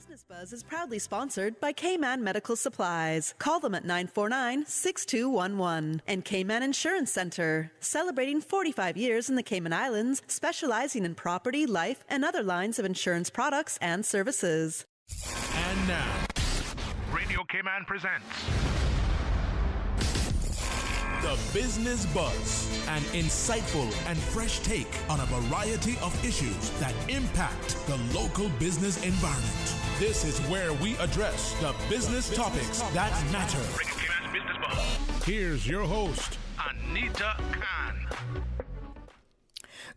Business Buzz is proudly sponsored by K-Man Medical Supplies. Call them at 949-6211. And K-Man Insurance Center, celebrating 45 years in the Cayman Islands, specializing in property, life, and other lines of insurance products and services. And now, Radio Cayman presents The Business Buzz, an insightful and fresh take on a variety of issues that impact the local business environment. This is where we address the business topics that matter. Radio Cayman's Business Buzz. Here's your host, Anita Khan.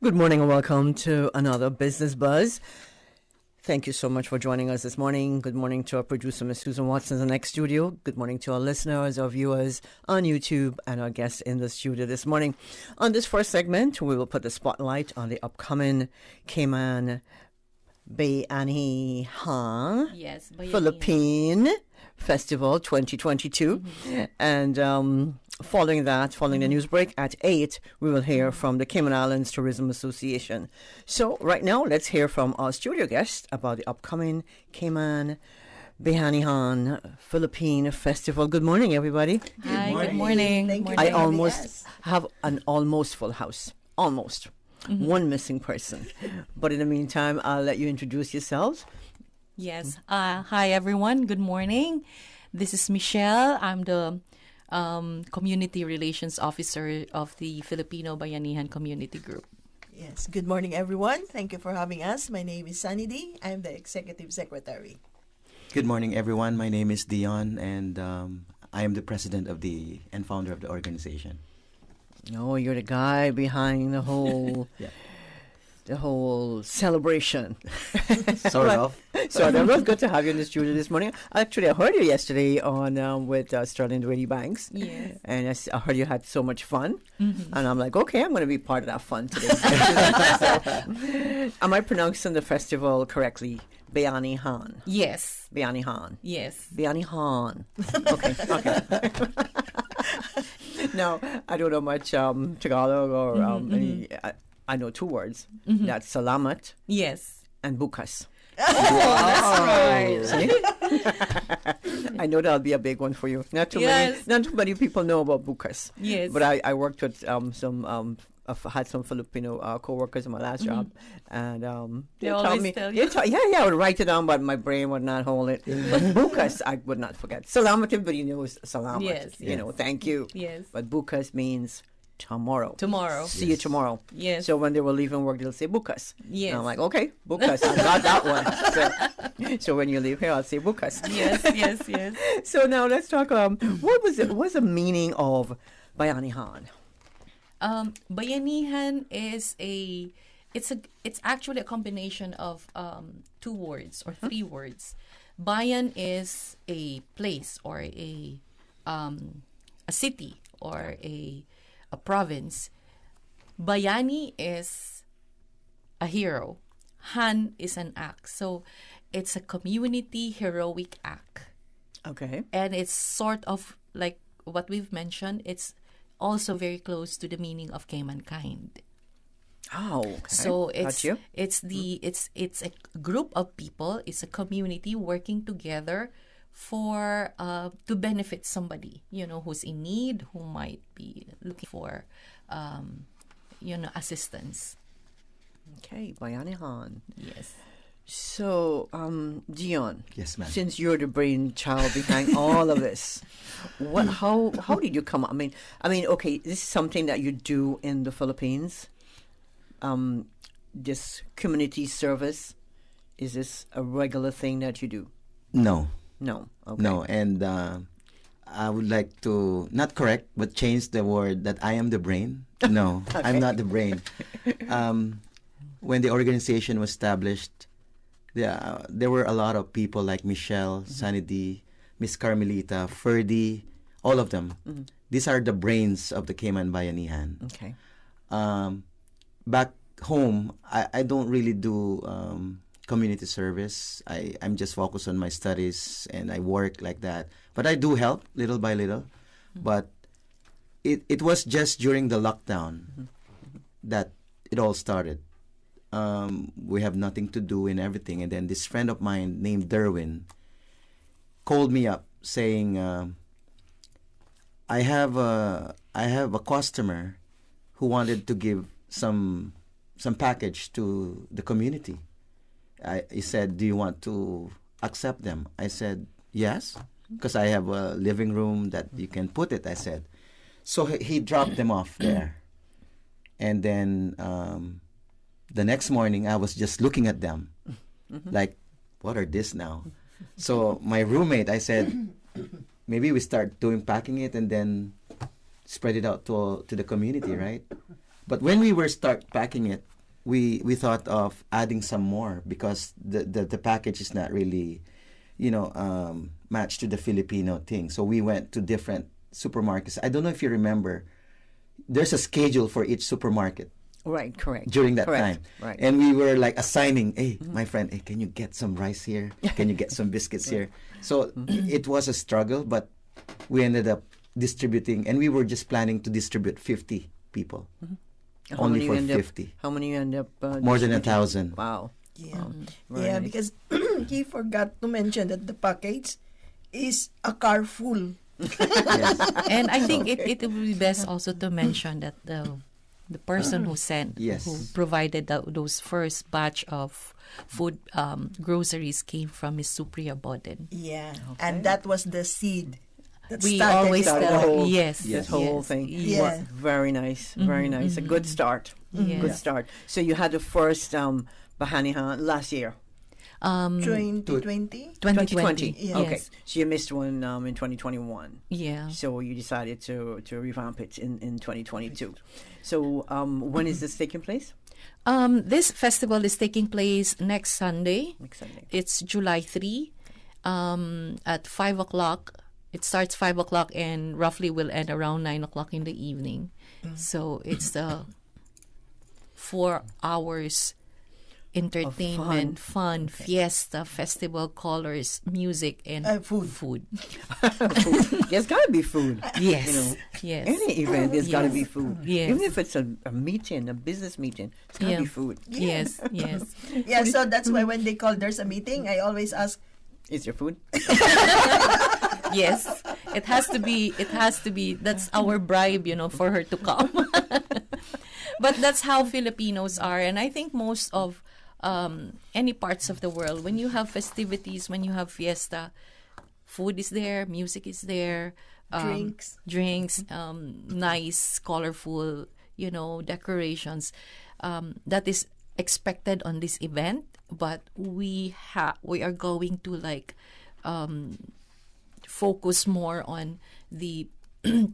Good morning and welcome to another Business Buzz. Thank you so much for joining us this morning. Good morning to our producer, Ms. Susan Watson, in the next studio. Good morning to our listeners, our viewers on YouTube, and our guests in the studio this morning. On this first segment, we will put the spotlight on the upcoming Cayman Bayanihan Philippine Festival 2022. And following the news break at 8, we will hear from the Cayman Islands Tourism Association. So right now, let's hear from our studio guest about the upcoming Cayman Bayanihan Philippine Festival. Good morning, everybody. Hi, good morning. Thank you. I almost have an almost full house. Almost. One missing person. But in the meantime, I'll let you introduce yourselves. Yes. Hi, everyone. Good morning. This is Michelle. I'm the Community Relations Officer of the Filipino Bayanihan Community Group. Yes. Good morning, everyone. Thank you for having us. My name is Sunny D. I'm the Executive Secretary. Good morning, everyone. My name is Dion, and I am the president and founder of the organization. No, you're the guy behind the whole, the whole celebration. Sort of. So it was good to have you in the studio this morning. Actually, I heard you yesterday on with Sterling Dwayne Banks. Yes. And I heard you had so much fun. And I'm like, okay, I'm going to be part of that fun today. Am I pronouncing the festival correctly? Bayanihan. Yes. Bayanihan. Yes. Bayanihan. Okay. Now, I don't know much Tagalog or I know two words. That's salamat Yes. and bukas. That's right. See? I know that'll be a big one for you. Not too many people know about bukas. Yes. But I worked with I've had some Filipino co-workers in my last job, and they always tell you. I would write it down, but my brain would not hold it. But bukas, I would not forget. Salamat, everybody knows salamat. Yes. Thank you. Yes. But bukas means tomorrow. Tomorrow. See you tomorrow. Yes. So when they were leaving work, they'll say bukas. Yes. And I'm like, okay, bukas. I got that one. So when you leave here, I'll say bukas. Yes. So now let's talk. What's the meaning of Bayanihan? Bayanihan is it's actually a combination of two words or three words. Bayan is a place or a city or a province. Bayani is a hero. Han is an act. So it's a community heroic act. Okay. And it's sort of like what we've mentioned. It's also very close to the meaning of Caymankind. Oh, okay. So it's Got you. it's a group of people. It's a community working together for to benefit somebody, who's in need, who might be looking for assistance. Okay, Bayanihan. Yes. So, Dion. Yes, ma'am. Since you're the brainchild behind all of this, how did you come up? I mean, okay, this is something that you do in the Philippines. This community service, is this a regular thing that you do? No. Okay. No, and I would like to, not correct, but change the word that I am the brain. No, Okay. I'm not the brain. When the organization was established, there were a lot of people like Michelle, Sunny D, Miss Carmelita, Ferdy, all of them. These are the brains of the Cayman Bayanihan. Okay. Back home, I don't really do community service. I'm just focused on my studies and I work like that. But I do help little by little. But it was just during the lockdown that it all started. we have nothing to do and everything. And then this friend of mine named Derwin called me up saying, I have a customer who wanted to give some package to the community. He said, do you want to accept them? I said, yes, because I have a living room that you can put it, I said. So he dropped them off there. And then the next morning, I was just looking at them like, what are this now? So my roommate, I said, maybe we start packing it and then spread it out to the community, right? But when we were start packing it, we thought of adding some more because the package is not really, matched to the Filipino thing. So we went to different supermarkets. I don't know if you remember, there's a schedule for each supermarket. Right, correct. During that Correct. time. Right. And we were like assigning, hey, my friend, hey, can you get some rice here? Can you get some biscuits here? So it was a struggle, but we ended up distributing, and we were just planning to distribute 50 people. How Only many for you end up- 50. How many you end up? More than distributing? 1,000. Wow. Yeah. Very Yeah, nice. because he forgot to mention that the package is a car full. Yes. And I think it would be best also to mention that the person who sent, Yes. who provided those first batch of food groceries came from Miss Supriya Boden. Yeah. And that was the seed that We started always it. Started tell the whole- yes, Yes. This whole yes, thing. Yeah. Wow, very nice. Very nice. A good start. Yeah. Good start. So you had the first Bahanihan last year. 2020? 2020. Yes. Okay. So you missed one in 2021. Yeah. So you decided to revamp it in 2022. So when is this taking place? This festival is taking place next Sunday. Next Sunday. It's July 3 at 5 o'clock. It starts 5 o'clock and roughly will end around 9 o'clock in the evening. So it's the 4 hours entertainment, fun, fiesta, festival, colors, music, and Food. food. There's got to be food. Yes. You know, Yes. Any event, there's got to Yes. be food. Yes. Even if it's a meeting, a business meeting, it's got to Yeah. be food. Yes. Yes. Yeah, so that's why when they call there's a meeting, I always ask, Is there food? Yes. It has to be. That's our bribe, for her to come. But that's how Filipinos are, and I think most of any parts of the world, when you have festivities, when you have fiesta, food is there, music is there, drinks, nice, colorful, decorations. That is expected on this event, but we are going to focus more on the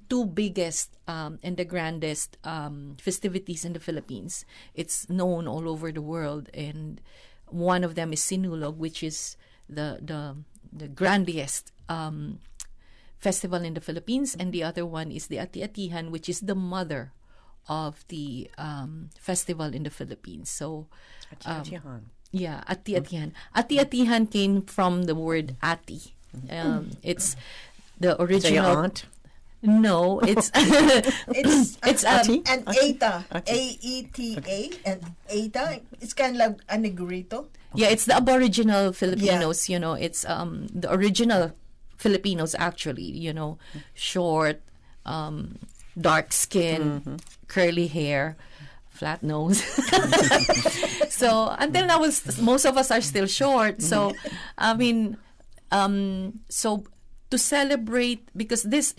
two biggest and the grandest festivities in the Philippines. It's known all over the world, and one of them is Sinulog, which is the grandest festival in the Philippines, and the other one is the Ati-Atihan, which is the mother of the festival in the Philippines. So, Ati-Atihan. yeah, Ati-Atihan. Ati-Atihan came from the word ati. It's the So your original. aunt? No, it's it's Ati? an ATA, A-E-T-A, and ATA, it's kind of like a negrito. yeah, it's the Aboriginal Filipinos. It's the original Filipinos actually. Short, dark skin, curly hair, flat nose. So until now, most of us are still short. So so to celebrate, because this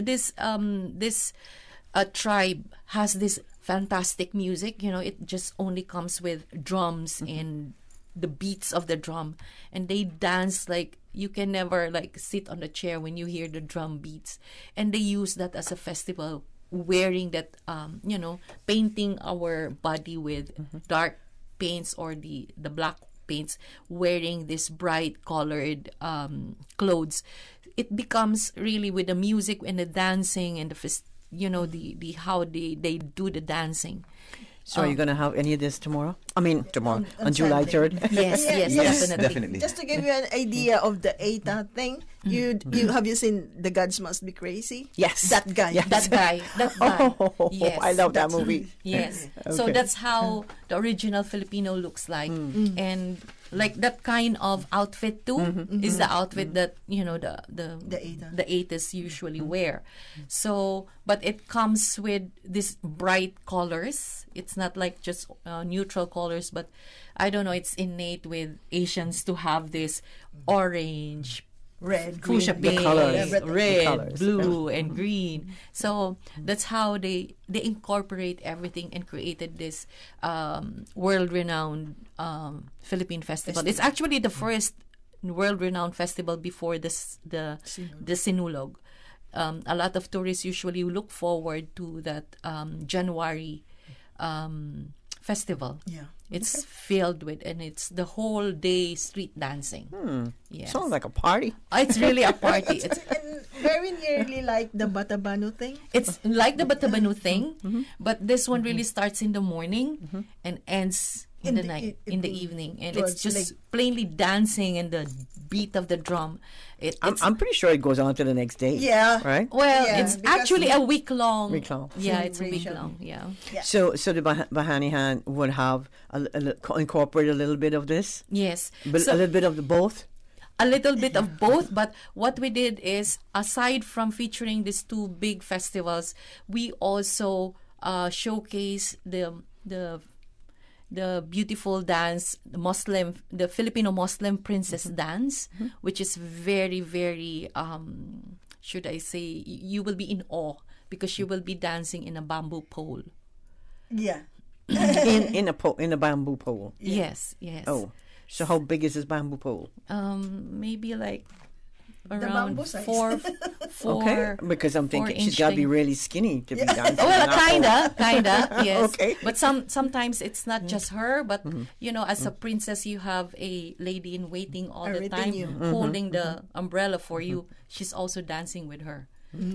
tribe has this fantastic music. It just only comes with drums and the beats of the drum, and they dance like you can never sit on the chair when you hear the drum beats. And they use that as a festival, wearing that painting our body with dark paints or the black paints, wearing this bright colored clothes. It becomes really with the music and the dancing and the how they do the dancing. So are you going to have any of this tomorrow? I mean, tomorrow, on July Sunday. 3rd? Yes, Yeah, yes, Yes, definitely. definitely. Just to give you an idea of the ATA thing, You have you seen The Gods Must Be Crazy? Yes. That guy. Yes. That guy. Oh, Yes. I love that movie. Yes. So Okay. that's how the original Filipino looks like. And like that kind of outfit too is the outfit that, you know, the Eta. the Etas usually wear. So, but it comes with these bright colors. It's not like just neutral colors, but I don't know, it's innate with Asians to have this orange, Red, fuchsia green, pink, colors. everything. red, colors. blue, and green. So that's how they incorporate everything and created this world-renowned Philippine festival. It's actually the first world-renowned festival before the Sinulog. A lot of tourists usually look forward to that January festival. Yeah. It's filled with, and it's the whole day street dancing. Yes. Sounds like a party. It's really a party. And very nearly like the Batabano thing. It's like the Batabano thing, but this one really starts in the morning and ends in the night, in the evening, and it's just plainly dancing and the beat of the drum. I'm pretty sure it goes on to the next day. Yeah. Right? Well, Yeah, it's because actually a week long. Week long. Yeah, it's a week celebration. long. Yeah. Yeah. So the Bahanihan would have incorporate a little bit of this, Yes. but So- a little bit of the both. a little bit of both, but what we did is, aside from featuring these two big festivals, we also showcase the beautiful dance, the Filipino Muslim princess dance, which is very, very, should I say, you will be in awe because you will be dancing in a bamboo pole. Yeah. in a bamboo pole. Yes. Oh, so how big is this bamboo pole? Maybe like bamboo around size. four. Okay, because I'm thinking she's got to be thing. really skinny to be dancing. Well, on that pole. kinda, yes. Okay. But sometimes it's not just her, but you know, as a princess, you have a lady in waiting all the time, holding the umbrella for you. She's also dancing with her.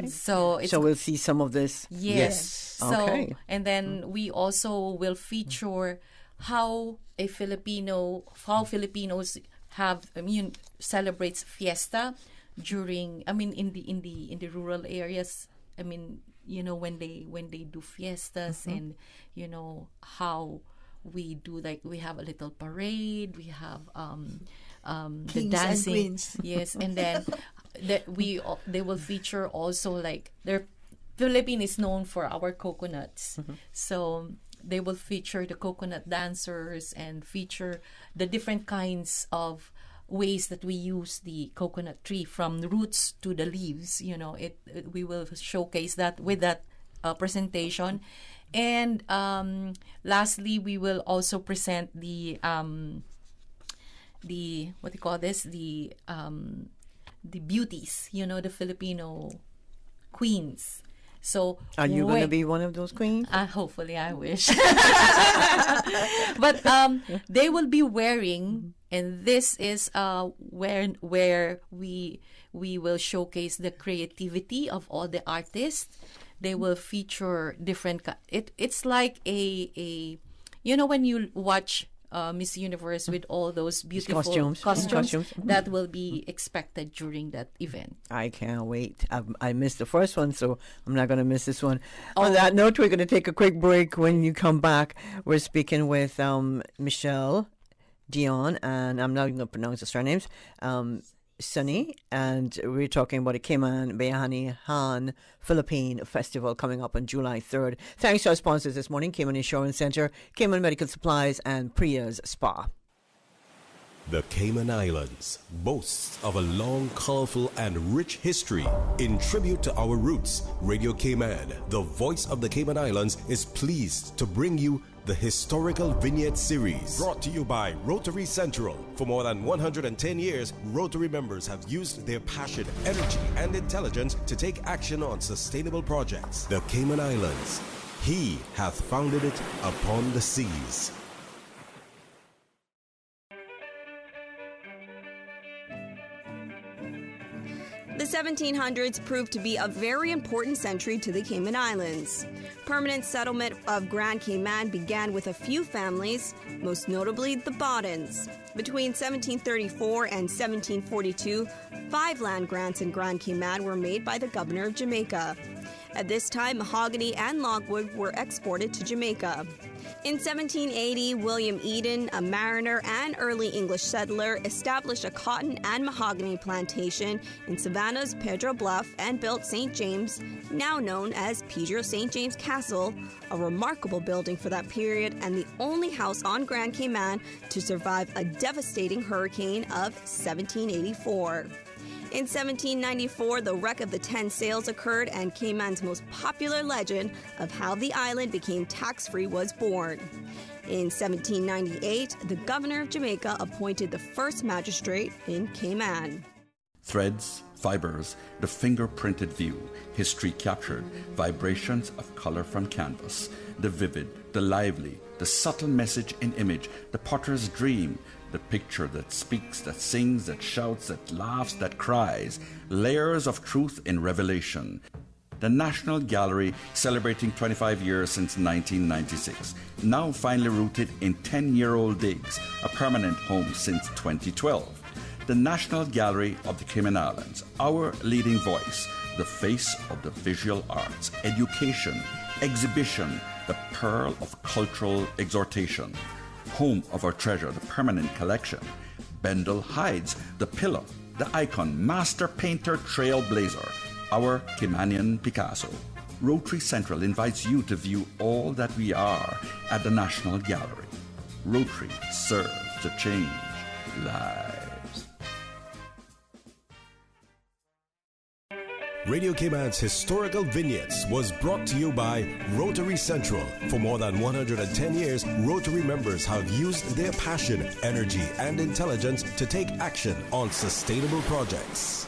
So it's So we'll see some of this. yes. So Okay. and then we also will feature how Filipinos have celebrates fiesta during, in the rural areas. When they do fiestas, and how we do, like, we have a little parade, we have the Kings dancing, and queens. yes, and then they will feature also, like, their Philippines is known for our coconuts, so they will feature the coconut dancers and feature the different kinds of ways that we use the coconut tree, from the roots to the leaves. We will showcase that with that presentation. And lastly, we will also present the what do you call this, the beauties, the Filipino queens. So Are you going to be one of those queens? hopefully, I wish. But they will be wearing, and this is where we will showcase the creativity of all the artists. They will feature different. It's like a when you watch Miss Universe with all those beautiful costumes that will be expected during that event. I can't wait. I missed the first one, so I'm not going to miss this one. On that note, we're going to take a quick break. When you come back, we're speaking with Michelle Dion, and I'm not going to pronounce the surnames, Sunny, and we're talking about the Cayman Bayanihan Philippine Festival coming up on July 3rd. Thanks to our sponsors this morning, Cayman Insurance Center, Cayman Medical Supplies, and Priya's Spa. The Cayman Islands boasts of a long, colorful, and rich history. In tribute to our roots, Radio Cayman, the voice of the Cayman Islands, is pleased to bring you the Historical Vignette Series, brought to you by Rotary Central. For more than 110 years, Rotary members have used their passion, energy, and intelligence to take action on sustainable projects. The Cayman Islands, He hath founded it upon the seas. The 1700s proved to be a very important century to the Cayman Islands. Permanent settlement of Grand Cayman began with a few families, most notably the Boddens. Between 1734 and 1742, 5 land grants in Grand Cayman were made by the governor of Jamaica. At this time, mahogany and logwood were exported to Jamaica. In 1780, William Eden, a mariner and early English settler, established a cotton and mahogany plantation in Savannah's Pedro Bluff and built St. James, now known as Pedro St. James Castle, a remarkable building for that period and the only house on Grand Cayman to survive a devastating hurricane of 1784. In 1794, the wreck of the 10 sails occurred, and Cayman's most popular legend of how the island became tax-free was born. In 1798, the governor of Jamaica appointed the first magistrate in Cayman. Threads, fibers, the finger-printed view, history captured, vibrations of color from canvas, the vivid, the lively, the subtle message in image, the potter's dream, the picture that speaks, that sings, that shouts, that laughs, that cries, layers of truth in revelation. The National Gallery, celebrating 25 years since 1996, now finally rooted in 10-year-old digs, a permanent home since 2012. The National Gallery of the Cayman Islands, our leading voice, the face of the visual arts, education, exhibition, the pearl of cultural exhortation. Home of our treasure, the permanent collection. Bendel hides the pillar, the icon, master painter, trailblazer, our Caymanian Picasso. Rotary Central invites you to view all that we are at the National Gallery. Rotary serves to change lives. Radio Cayman's historical vignettes was brought to you by Rotary Central. For more than 110 years, Rotary members have used their passion, energy, and intelligence to take action on sustainable projects.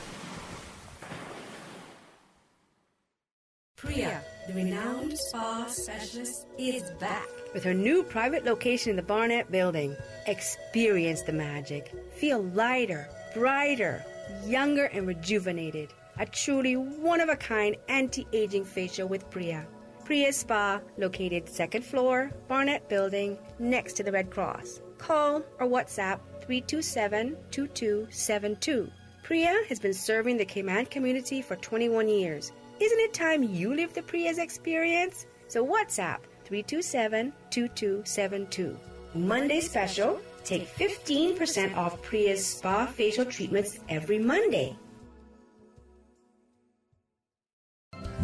Priya, the renowned spa specialist, is back with her new private location in the Barnett Building. Experience the magic. Feel lighter, brighter, younger, and rejuvenated. A truly one-of-a-kind anti-aging facial with Priya. Priya Spa, located 2nd floor, Barnett Building, next to the Red Cross. Call or WhatsApp 327-2272. Priya has been serving the Cayman community for 21 years. Isn't it time you lived the Priya's experience? So WhatsApp 327-2272. Monday special, take 15% off Priya's Spa facial treatments every Monday.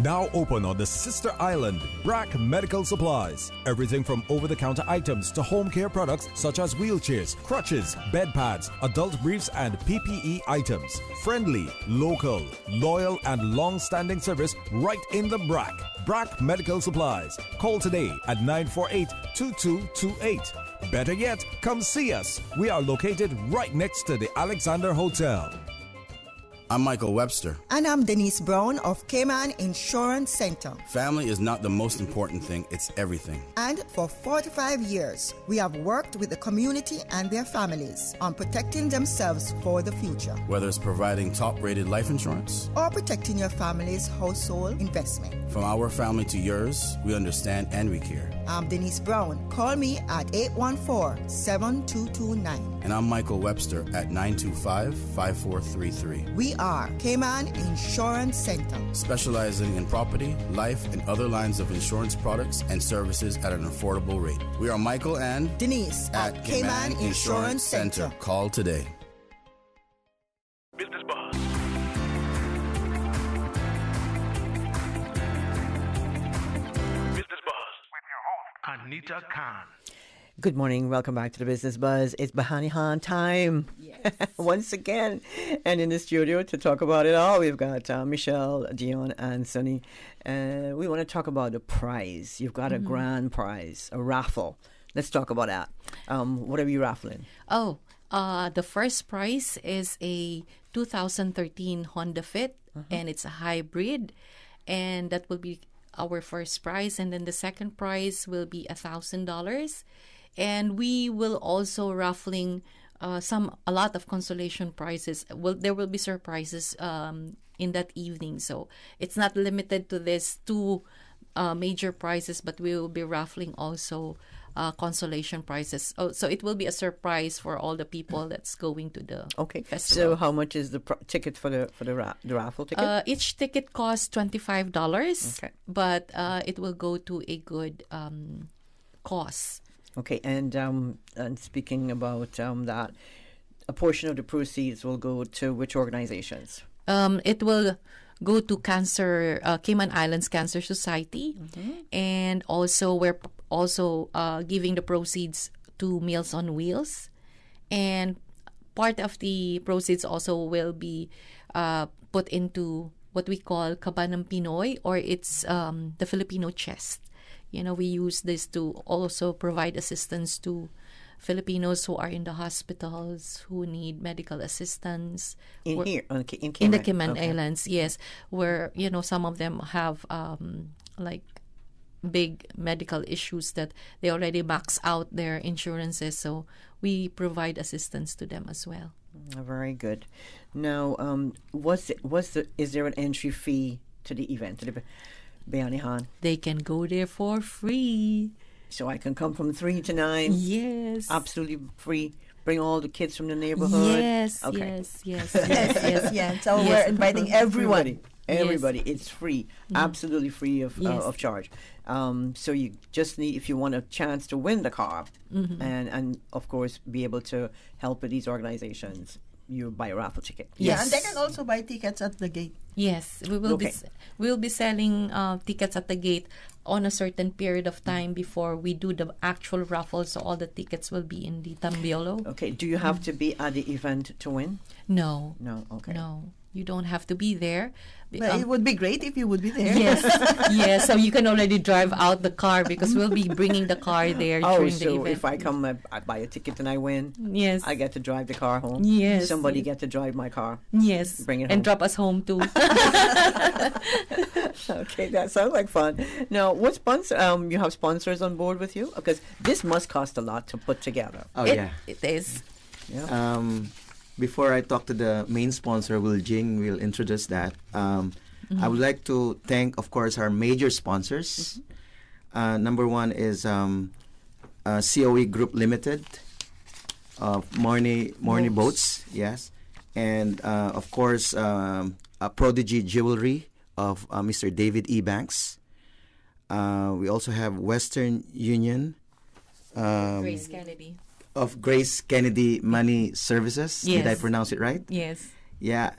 Now open on the sister island, BRAC Medical Supplies. Everything from over-the-counter items to home care products such as wheelchairs, crutches, bed pads, adult briefs, and PPE items. Friendly, local, loyal, and long-standing service right in the BRAC. BRAC Medical Supplies. Call today at 948-2228. Better yet, come see us. We are located right next to the Alexander Hotel. I'm Michael Webster. And I'm Denise Brown of Cayman Insurance Center. Family is not the most important thing, it's everything. And for 45 years, we have worked with the community and their families on protecting themselves for the future. Whether it's providing top-rated life insurance or protecting your family's household investment. From our family to yours, we understand and we care. I'm Denise Brown. Call me at 814-7229. And I'm Michael Webster at 925-5433. We are Cayman Insurance Center, specializing in property, life, and other lines of insurance products and services at an affordable rate. We are Michael and Denise at Cayman Insurance Center. Call today. Business Buzz. Business Buzz with your host, Anita Khan. Good morning. Welcome back to the Business Buzz. It's Bahani Han time. Yes. Once again. And in the studio to talk about it all, we've got Michelle, Dion, and Sunny. We want to talk about the prize. You've got a grand prize, a raffle. Let's talk about that. What are we raffling? The first prize is a 2013 Honda Fit, and it's a hybrid. And that will be our first prize. And then the second prize will be $1,000. And we will also raffling a lot of consolation prizes. There will be surprises in that evening. So it's not limited to these two major prizes, but we will be raffling also consolation prizes. Oh, so it will be a surprise for all the people that's going to the So festival. how much is the ticket for the raffle ticket? Each ticket costs $25, Okay. but it will go to a good cause. Okay, and speaking about that, a portion of the proceeds will go to which organizations? It will go to Cayman Islands Cancer Society, and also we're also giving the proceeds to Meals on Wheels, and part of the proceeds also will be put into what we call Kabanang Pinoy, or it's the Filipino chest. We use this to also provide assistance to Filipinos who are in the hospitals, who need medical assistance. In the Cayman. Cayman Okay. Islands, yes, where some of them have like big medical issues that they already max out their insurances, so we provide assistance to them as well. Very good. Now, is there an entry fee to the event, to the Bayanihan? They can go there for free. So I can come from 3 to 9? Yes. Absolutely free. Bring all the kids from the neighborhood? Yes, Okay. yes. So we're inviting everyone. Everybody. It's free. Absolutely free of charge. So you just need, if you want a chance to win the car, and of course be able to help with these organizations, you buy a raffle ticket. Yeah, and they can also buy tickets at the gate. Yes, we will be selling tickets at the gate on a certain period of time before we do the actual raffle. So all the tickets will be in the Tambiolo. Okay. Do you have to be at the event to win? No. No. Okay. No, you don't have to be there. But it would be great if you would be there. Yes, yes. So you can already drive out the car because we'll be bringing the car there during the event. If I come, I buy a ticket and I win. Yes. I get to drive the car home. Yes. Somebody get to drive my car. Yes. Bring it home. And drop us home too. Okay, that sounds like fun. Now, what sponsor? You have sponsors on board with you, because this must cost a lot to put together. Oh, it is. Yeah. Before I talk to the main sponsor, Will Jing will introduce that. I would like to thank, of course, our major sponsors. Number one is COE Group Limited of Morny Boats, yes. And, of course, Prodigy Jewelry of Mr. David E. Banks. We also have Western Union. Grace Kennedy. Of Grace Kennedy Money Services. Yes. Did I pronounce it right? Yes. Yeah.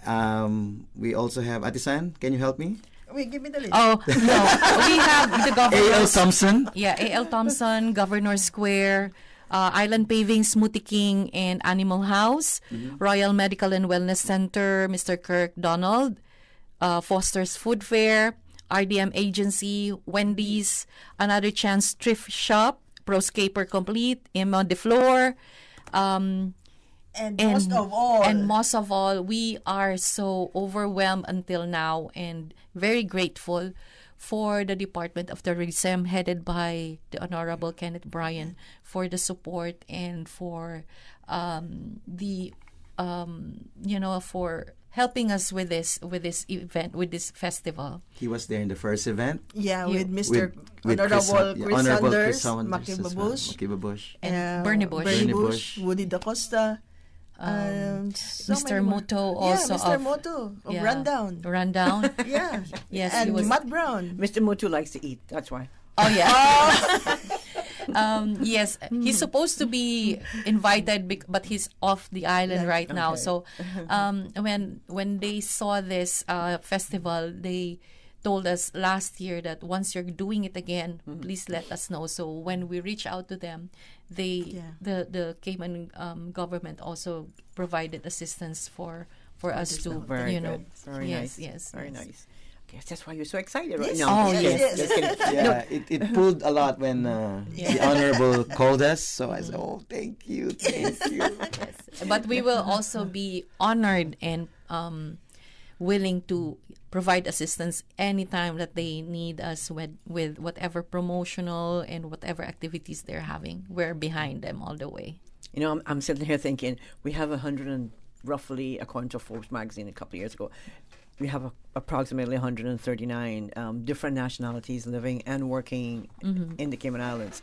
We also have Atisan. Can you help me? Wait, give me the list. Oh, no. We have the Governor. A.L. Thompson. Yeah, A.L. Thompson, Governor Square, Island Paving, Smoothie King, and Animal House, Royal Medical and Wellness Center, Mr. Kirk Donald, Foster's Food Fair, RDM Agency, Wendy's, Another Chance Thrift Shop, Proscaper Complete, Emma de Flor, And most of all, we are so overwhelmed until now and very grateful for the Department of Tourism headed by the Honorable Kenneth Bryan for the support and for for helping us with this event, with this festival. He was there in the first event. Yeah, with Mr. With Honorable Chris Sanders, Makibabush, and Bernie Bush. Woody Da Costa, Mr. Moto also Mr. of Moto of Rundown. Rundown. Yeah. Yes, and he was. Matt Brown. Mr. Mutu likes to eat. That's why. Oh yeah. Yes, he's supposed to be invited, but he's off the island right now. So, when they saw this festival, they told us last year that once you're doing it again, please let us know. So when we reach out to them, the Cayman government also provided assistance for us to Very good. Very yes, nice. yes, Very yes. nice. Yes, that's why you're so excited right Yes. now. Oh, yes. Just kidding. Yeah, it pulled a lot when the Honorable called us. So I said, oh, thank you. Yes. But we will also be honored and willing to provide assistance anytime that they need us with whatever promotional and whatever activities they're having. We're behind them all the way. You know, I'm sitting here thinking we have 100 and roughly, according to Forbes magazine a couple of years ago, we have approximately 139 different nationalities living and working in the Cayman Islands.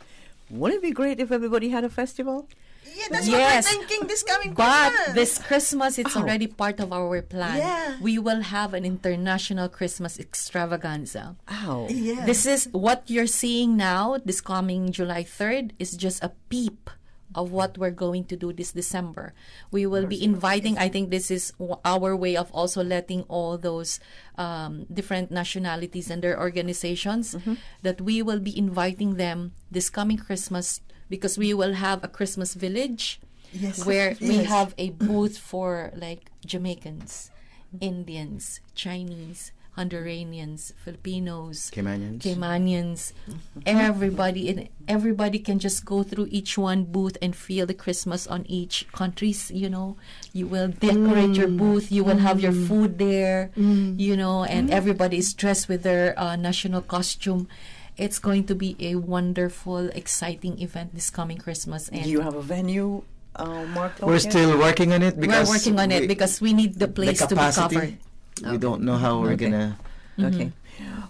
Wouldn't it be great if everybody had a festival? Yeah, that's Yes. what we're thinking this coming But Christmas. this Christmas, it's Oh. already part of our plan. Yeah. We will have an international Christmas extravaganza. Oh. Yeah. This is what you're seeing now, this coming July 3rd, is just a peep of what we're going to do this December. We will be inviting, I think this is our way of also letting all those different nationalities and their organizations, that we will be inviting them this coming Christmas, because we will have a Christmas village Yes. where we Yes. have a booth for like Jamaicans, Indians, Chinese, Honduranians, Filipinos, Caymanians, everybody can just go through each one booth and feel the Christmas on each countries. You will decorate your booth, you will have your food there, and everybody is dressed with their national costume. It's going to be a wonderful, exciting event this coming Christmas. And Do you have a venue marked out We're yet? still working on it we're working on it because we need the place to be capacity, covered. We don't know how we're gonna. Okay.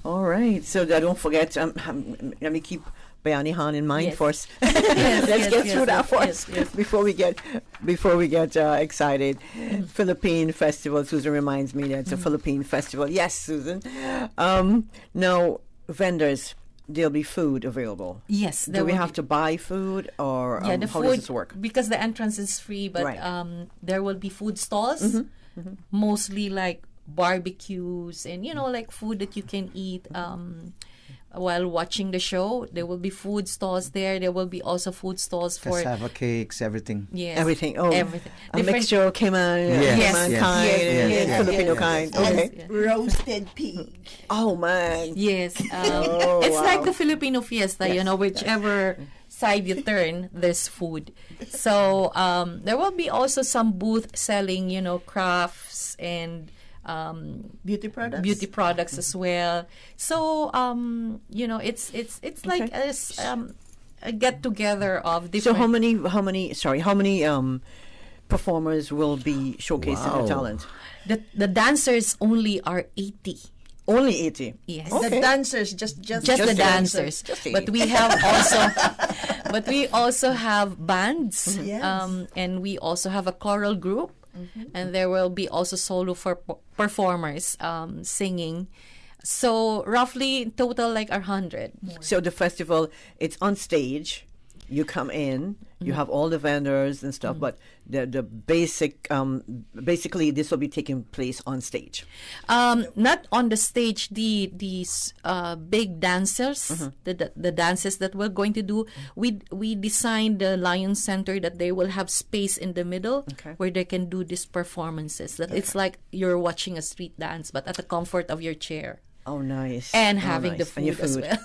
All right. So don't forget, let me keep Bayani Han in mind Yes. first. Yes, Let's get yes, through that yes, first yes. before we get excited. Philippine Festival. Susan reminds me that it's a Philippine festival. Yes, Susan. Now, vendors, there'll be food available. Yes. Do we have to buy food, or the how food, does this work? because the entrance is free, but Right. there will be food stalls, mostly like barbecues and like food that you can eat while watching the show. There will be food stalls there. There will be also food stalls for Cassava cakes, everything. yes, Everything. Oh, everything. a mixture of Cayman, Yes, Cayman yes, kind, yes, and yes, Filipino yes, kind. yes. Okay. Yes. Roasted pig. Oh man. Yes, Oh, it's like wow. the Filipino fiesta. Whichever side you turn, there's food. So there will be also some booth selling, crafts and Beauty products. beauty products as well. So it's like a get together of So different. how many performers will be showcasing their Wow. talent? The dancers only are 80. Only 80. Yes. The Okay. dancers, just The dancers. Just But 80. we have also have bands, Yes. and we also have a choral group, and there will be also solo for performers singing. So roughly in total like 100. So the festival, it's on stage. You come in, you have all the vendors and stuff, but the basic, basically this will be taking place on stage. Not on the stage. These big dancers, the dances that we're going to do. We designed the Lion Center that they will have space in the middle where they can do these performances. That it's like you're watching a street dance, but at the comfort of your chair. Oh, nice. And Oh, having the nice. And your food as well.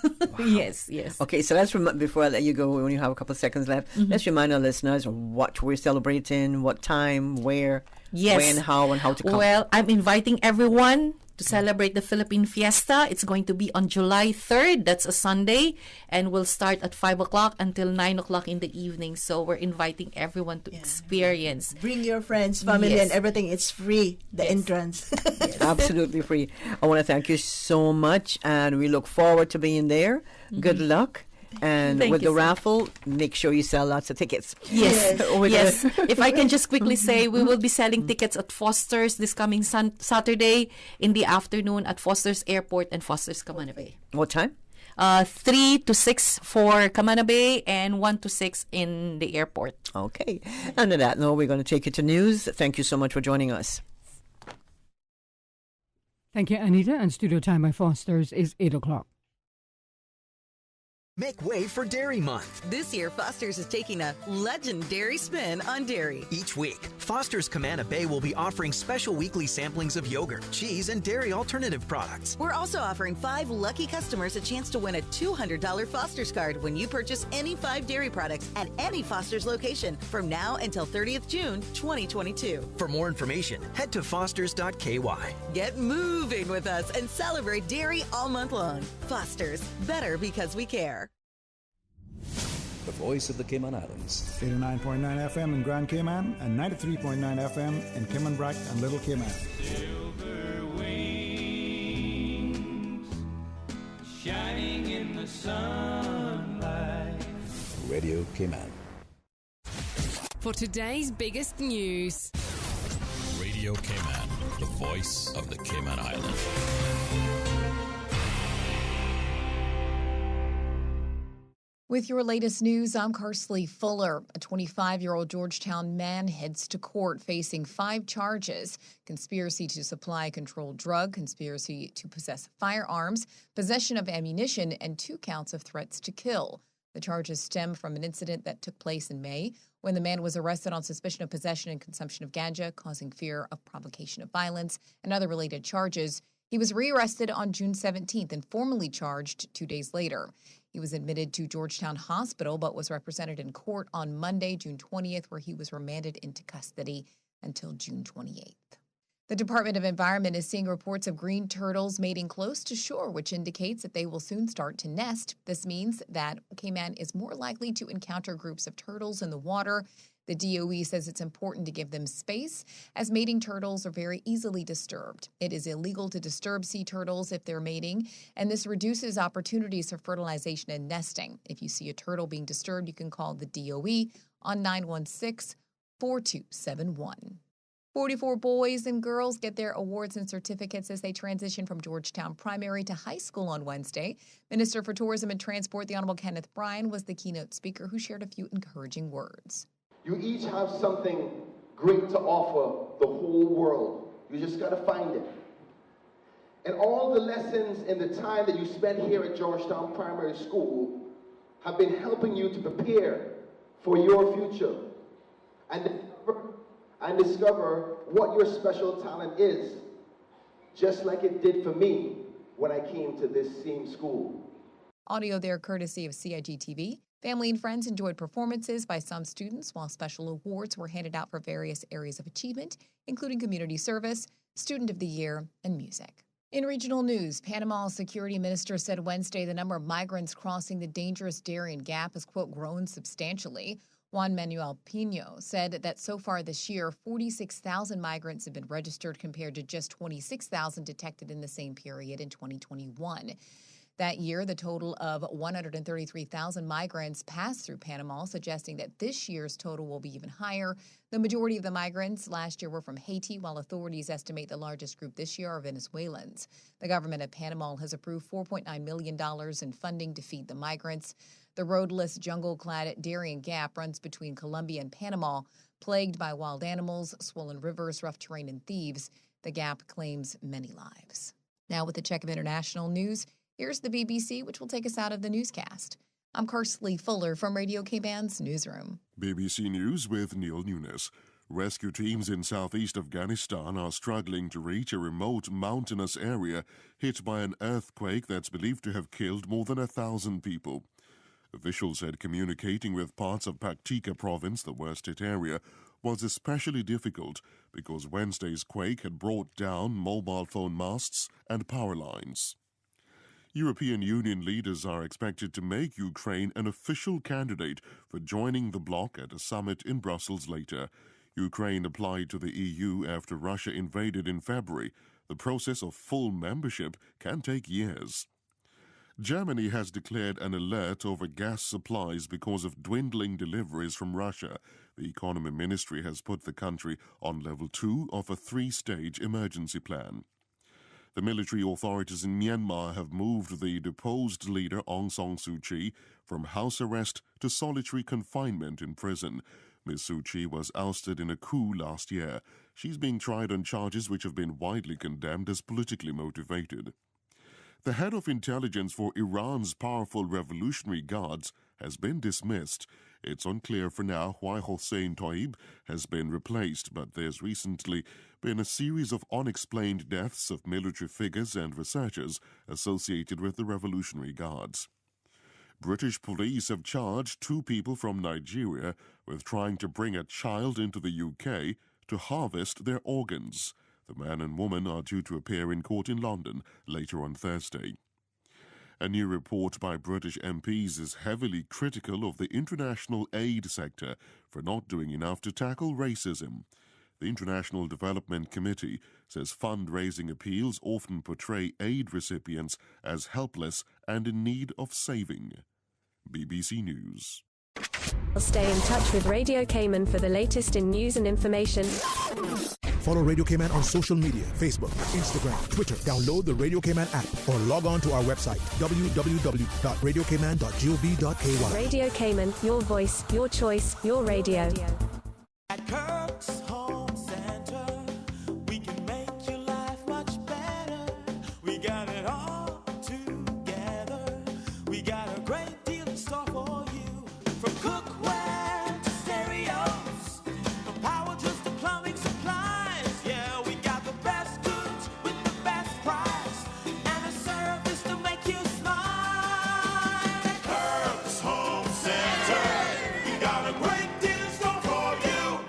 Yes. Okay, so let's before I let you go, when you have a couple of seconds left, let's remind our listeners what we're celebrating, what time, where, Yes. when, how, and how to come. Well, I'm inviting everyone to celebrate the Philippine Fiesta. It's going to be on July 3rd. That's a Sunday. And we'll start at 5 o'clock until 9 o'clock in the evening. So we're inviting everyone to experience. Bring your friends, family, Yes. and everything. It's free, the entrance. Absolutely free. I want to thank you so much, and we look forward to being there. Good luck. And Thank with you, the sir. raffle, make sure you sell lots of tickets. Yes, With yes. the- If I can just quickly say, we will be selling tickets at Foster's this coming Saturday in the afternoon at Foster's Airport and Foster's Camana Bay. What time? 3 to 6 for Camana Bay and 1 to 6 in the airport. Okay. And on that note, we're going to take you to news. Thank you so much for joining us. Thank you, Anita. And studio time by Foster's is 8 o'clock. Make way for Dairy Month. This year, Foster's is taking a legendary spin on dairy. Each week, Foster's Camana Bay will be offering special weekly samplings of yogurt, cheese, and dairy alternative products. We're also offering 5 lucky customers a chance to win a $200 Foster's card when you purchase any 5 dairy products at any Foster's location from now until 30th June 2022. For more information, head to fosters.ky. Get moving with us and celebrate dairy all month long. Foster's, better because we care. The voice of the Cayman Islands. 89.9 FM in Grand Cayman and 93.9 FM in Cayman Brac and Little Cayman. Silver wings shining in the sunlight. Radio Cayman. For today's biggest news. Radio Cayman, the voice of the Cayman Islands. With your latest news, I'm Carsley Fuller. A 25-year-old Georgetown man heads to court facing 5 charges: conspiracy to supply a controlled drug, conspiracy to possess firearms, possession of ammunition, and 2 counts of threats to kill. The charges stem from an incident that took place in May when the man was arrested on suspicion of possession and consumption of ganja, causing fear of provocation of violence, and other related charges. He was rearrested on June 17th and formally charged 2 days later. He was admitted to Georgetown Hospital but was represented in court on Monday, June 20th, where he was remanded into custody until June 28th. The Department of Environment is seeing reports of green turtles mating close to shore, which indicates that they will soon start to nest. This means that Cayman is more likely to encounter groups of turtles in the water. The DOE says it's important to give them space, as mating turtles are very easily disturbed. It is illegal to disturb sea turtles if they're mating, and this reduces opportunities for fertilization and nesting. If you see a turtle being disturbed, you can call the DOE on 916-4271. 44 boys and girls get their awards and certificates as they transition from Georgetown Primary to high school on Wednesday. Minister for Tourism and Transport, the Honorable Kenneth Bryan, was the keynote speaker who shared a few encouraging words. You each have something great to offer the whole world. You just got to find it. And all the lessons in the time that you spent here at Georgetown Primary School have been helping you to prepare for your future and discover what your special talent is, just like it did for me when I came to this same school. Audio there courtesy of CIG-TV. Family and friends enjoyed performances by some students, while special awards were handed out for various areas of achievement, including community service, Student of the Year, and music. In regional news, Panama's security minister said Wednesday the number of migrants crossing the dangerous Darien Gap has, quote, grown substantially. Juan Manuel Pino said that so far this year, 46,000 migrants have been registered compared to just 26,000 detected in the same period in 2021. That year, the total of 133,000 migrants passed through Panama, suggesting that this year's total will be even higher. The majority of the migrants last year were from Haiti, while authorities estimate the largest group this year are Venezuelans. The government of Panama has approved $4.9 million in funding to feed the migrants. The roadless, jungle-clad Darien Gap runs between Colombia and Panama, plagued by wild animals, swollen rivers, rough terrain, and thieves. The gap claims many lives. Now with a check of international news, here's the BBC, which will take us out of the newscast. I'm Carsley Fuller from Radio Cayman's newsroom. BBC News with Neil Nunes. Rescue teams in southeast Afghanistan are struggling to reach a remote mountainous area hit by an earthquake that's believed to have killed more than 1,000 people. Officials said communicating with parts of Paktika province, the worst-hit area, was especially difficult because Wednesday's quake had brought down mobile phone masts and power lines. European Union leaders are expected to make Ukraine an official candidate for joining the bloc at a summit in Brussels later. Ukraine applied to the EU after Russia invaded in February. The process of full membership can take years. Germany has declared an alert over gas supplies because of dwindling deliveries from Russia. The Economy Ministry has put the country on level 2 of a 3-stage emergency plan. The military authorities in Myanmar have moved the deposed leader Aung San Suu Kyi from house arrest to solitary confinement in prison. Ms. Suu Kyi was ousted in a coup last year. She's being tried on charges which have been widely condemned as politically motivated. The head of intelligence for Iran's powerful Revolutionary Guards has been dismissed. It's unclear for now why Hossein Toib has been replaced, but there's recently been a series of unexplained deaths of military figures and researchers associated with the Revolutionary Guards. British police have charged 2 people from Nigeria with trying to bring a child into the UK to harvest their organs. The man and woman are due to appear in court in London later on Thursday. A new report by British MPs is heavily critical of the international aid sector for not doing enough to tackle racism. The International Development Committee says fundraising appeals often portray aid recipients as helpless and in need of saving. BBC News. Stay in touch with Radio Cayman for the latest in news and information. Follow Radio Cayman on social media, Facebook, Instagram, Twitter. Download the Radio Cayman app or log on to our website, www.radiocayman.gov.ky. Radio Cayman, your voice, your choice, your radio. At Kirk's Home Center, we can make your life much better. We got it all together. We got a great deal in store for you. From cookware to stereos, from power tools to plumbing supplies. Yeah, we got the best goods with the best price and a service to make you smile. At Kirk's Home Center, we got a great deal in store for you.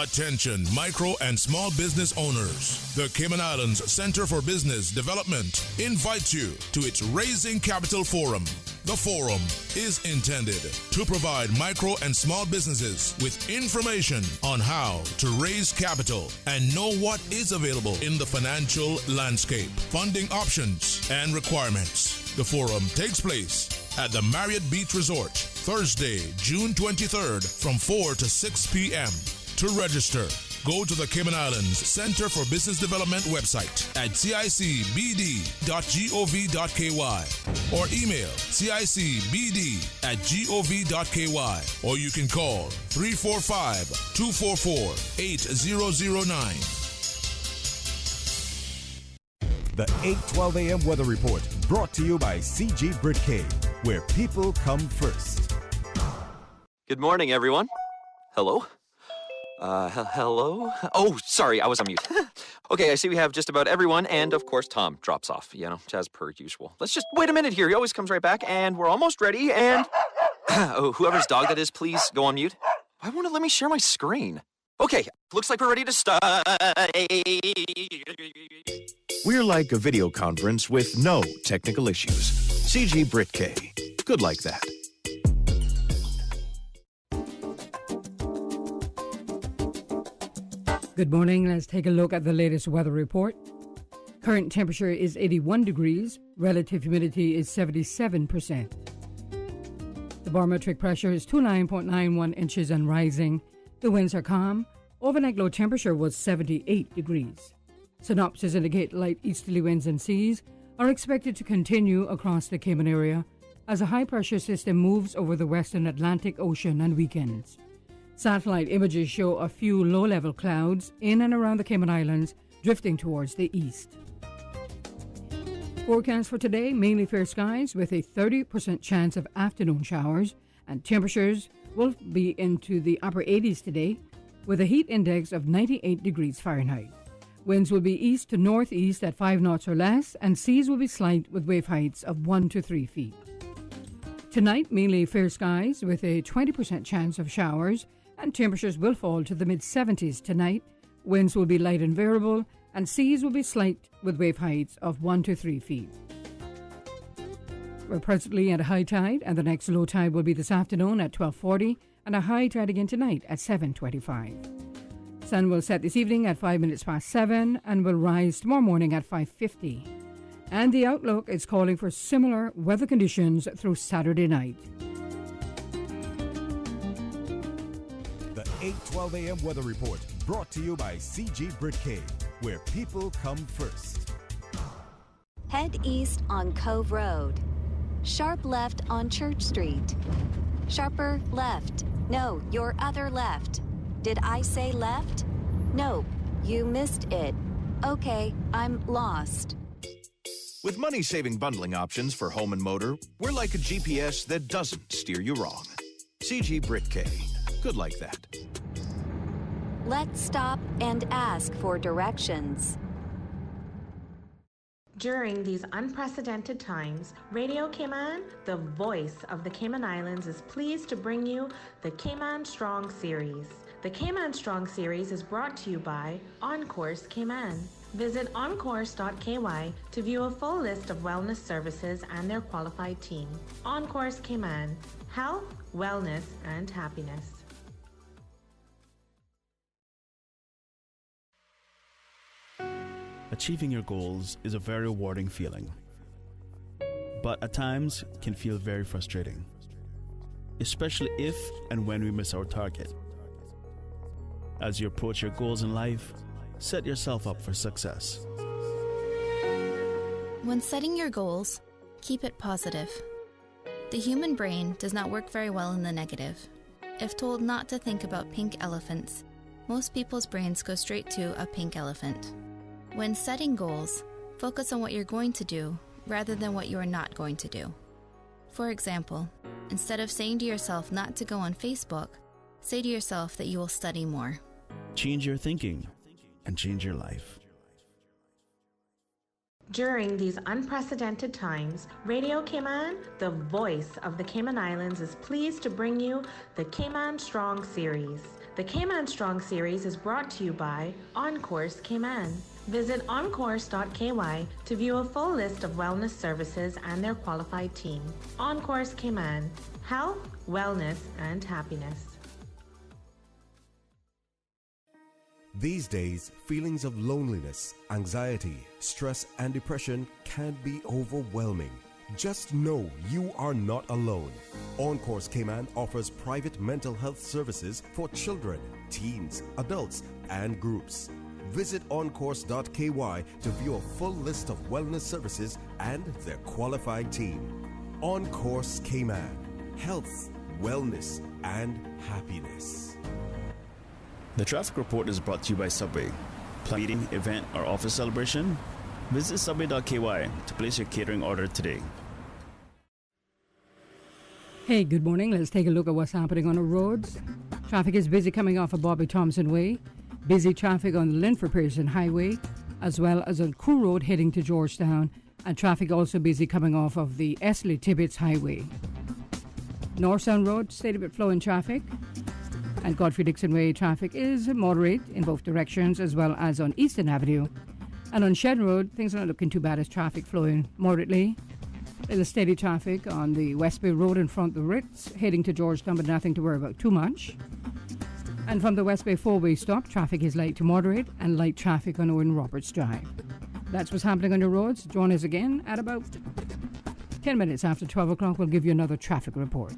Attention, micro and small business owners. The Cayman Islands Center for Business Development invites you to its Raising Capital Forum. The forum is intended to provide micro and small businesses with information on how to raise capital and know what is available in the financial landscape, funding options, and requirements. The forum takes place at the Marriott Beach Resort, Thursday, June 23rd from 4 to 6 p.m. To register, go to the Cayman Islands Center for Business Development website at cicbd.gov.ky or email cicbd@gov.ky, or you can call 345-244-8009. The 8:12 a.m. weather report brought to you by CG Britcay, where people come first. Good morning, everyone. Hello? Hello? Oh, sorry, I was on mute. Okay, I see we have just about everyone, and of course Tom drops off, as per usual. Let's just wait a minute here. He always comes right back, and we're almost ready, and... oh, whoever's dog that is, please go on mute. Why won't it let me share my screen? Okay, looks like we're ready to start. We're like a video conference with no technical issues. CG Britcay. Good like that. Good morning. Let's take a look at the latest weather report. Current temperature is 81 degrees. Relative humidity is 77%. The barometric pressure is 29.91 inches and rising. The winds are calm. Overnight low temperature was 78 degrees. Synopsis indicate light easterly winds and seas are expected to continue across the Cayman area as a high-pressure system moves over the western Atlantic Ocean on weekends. Satellite images show a few low-level clouds in and around the Cayman Islands drifting towards the east. Forecast for today, mainly fair skies with a 30% chance of afternoon showers, and temperatures will be into the upper 80s today with a heat index of 98 degrees Fahrenheit. Winds will be east to northeast at 5 knots or less, and seas will be slight with wave heights of 1 to 3 feet. Tonight, mainly fair skies with a 20% chance of showers, and temperatures will fall to the mid-70s tonight. Winds will be light and variable, and seas will be slight with wave heights of 1 to 3 feet. We're presently at a high tide, and the next low tide will be this afternoon at 12:40, and a high tide again tonight at 7:25. Sun will set this evening at 5 minutes past 7 and will rise tomorrow morning at 5:50. And the outlook is calling for similar weather conditions through Saturday night. The 8:12 a.m. weather report brought to you by CG Britcay, where people come first. Head east on Cove Road. Sharp left on Church Street. Sharper left. No, your other left. Did I say left? Nope, you missed it. Okay, I'm lost. With money-saving bundling options for home and motor, we're like a GPS that doesn't steer you wrong. CG Britcay. Good like that. Let's stop and ask for directions. During these unprecedented times, Radio Cayman, the voice of the Cayman Islands, is pleased to bring you the Cayman Strong Series. The Cayman Strong Series is brought to you by OnCourse Cayman. Visit oncourse.ky to view a full list of wellness services and their qualified team. OnCourse Cayman, health, wellness, and happiness. Achieving your goals is a very rewarding feeling, but at times can feel very frustrating. especially if and when we miss our target. As you approach your goals in life, set yourself up for success. When setting your goals, keep it positive. The human brain does not work very well in the negative. If told not to think about pink elephants, most people's brains go straight to a pink elephant. When setting goals, focus on what you're going to do rather than what you are not going to do. For example, instead of saying to yourself not to go on Facebook, say to yourself that you will study more. Change your thinking and change your life. During these unprecedented times, Radio Cayman, the voice of the Cayman Islands, is pleased to bring you the Cayman Strong Series. The Cayman Strong Series is brought to you by OnCourse Cayman. Visit oncourse.ky to view a full list of wellness services and their qualified team. OnCourse Cayman, health, wellness, and happiness. These days, feelings of loneliness, anxiety, stress, and depression can be overwhelming. Just know you are not alone. OnCourse Cayman offers private mental health services for children, teens, adults, and groups. Visit oncourse.ky to view a full list of wellness services and their qualified team. OnCourse Cayman, health, wellness, and happiness. The traffic report is brought to you by Subway. Meeting, event, or office celebration? Visit subway.ky to place your catering order today. Hey, good morning. Let's take a look at what's happening on the roads. Traffic is busy coming off of Bobby Thompson Way. Busy traffic on the Linford Pearson Highway, as well as on Crew Road heading to Georgetown. And traffic also busy coming off of the Esley Tibbetts Highway. North Sound Road, steady bit flowing traffic. And Godfrey Dixon Way traffic is moderate in both directions, as well as on Eastern Avenue. And on Shed Road, things are not looking too bad as traffic flowing moderately. Little steady traffic on the West Bay Road in front of the Ritz, heading to Georgetown, but nothing to worry about too much. And from the West Bay four-way stop, traffic is light to moderate, and light traffic on Owen Roberts Drive. That's what's happening on the roads. Join us again at about 10 minutes after 12 o'clock. We'll give you another traffic report.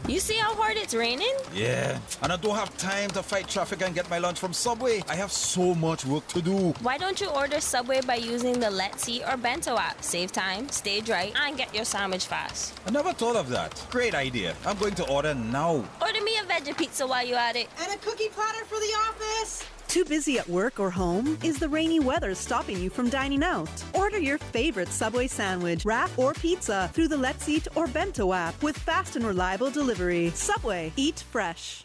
You see how hard it's raining? Yeah, and I don't have time to fight traffic and get my lunch from Subway. I have so much work to do. Why don't you order Subway by using the Let's Eat or Bento app? Save time, stay dry, and get your sandwich fast. I never thought of that. Great idea. I'm going to order now. Order me a veggie pizza while you're at it. And a cookie platter for the office. Too busy at work or home? Is the rainy weather stopping you from dining out? Order your favorite Subway sandwich, wrap, or pizza through the Let's Eat or Bento app with fast and reliable delivery. Subway, eat fresh.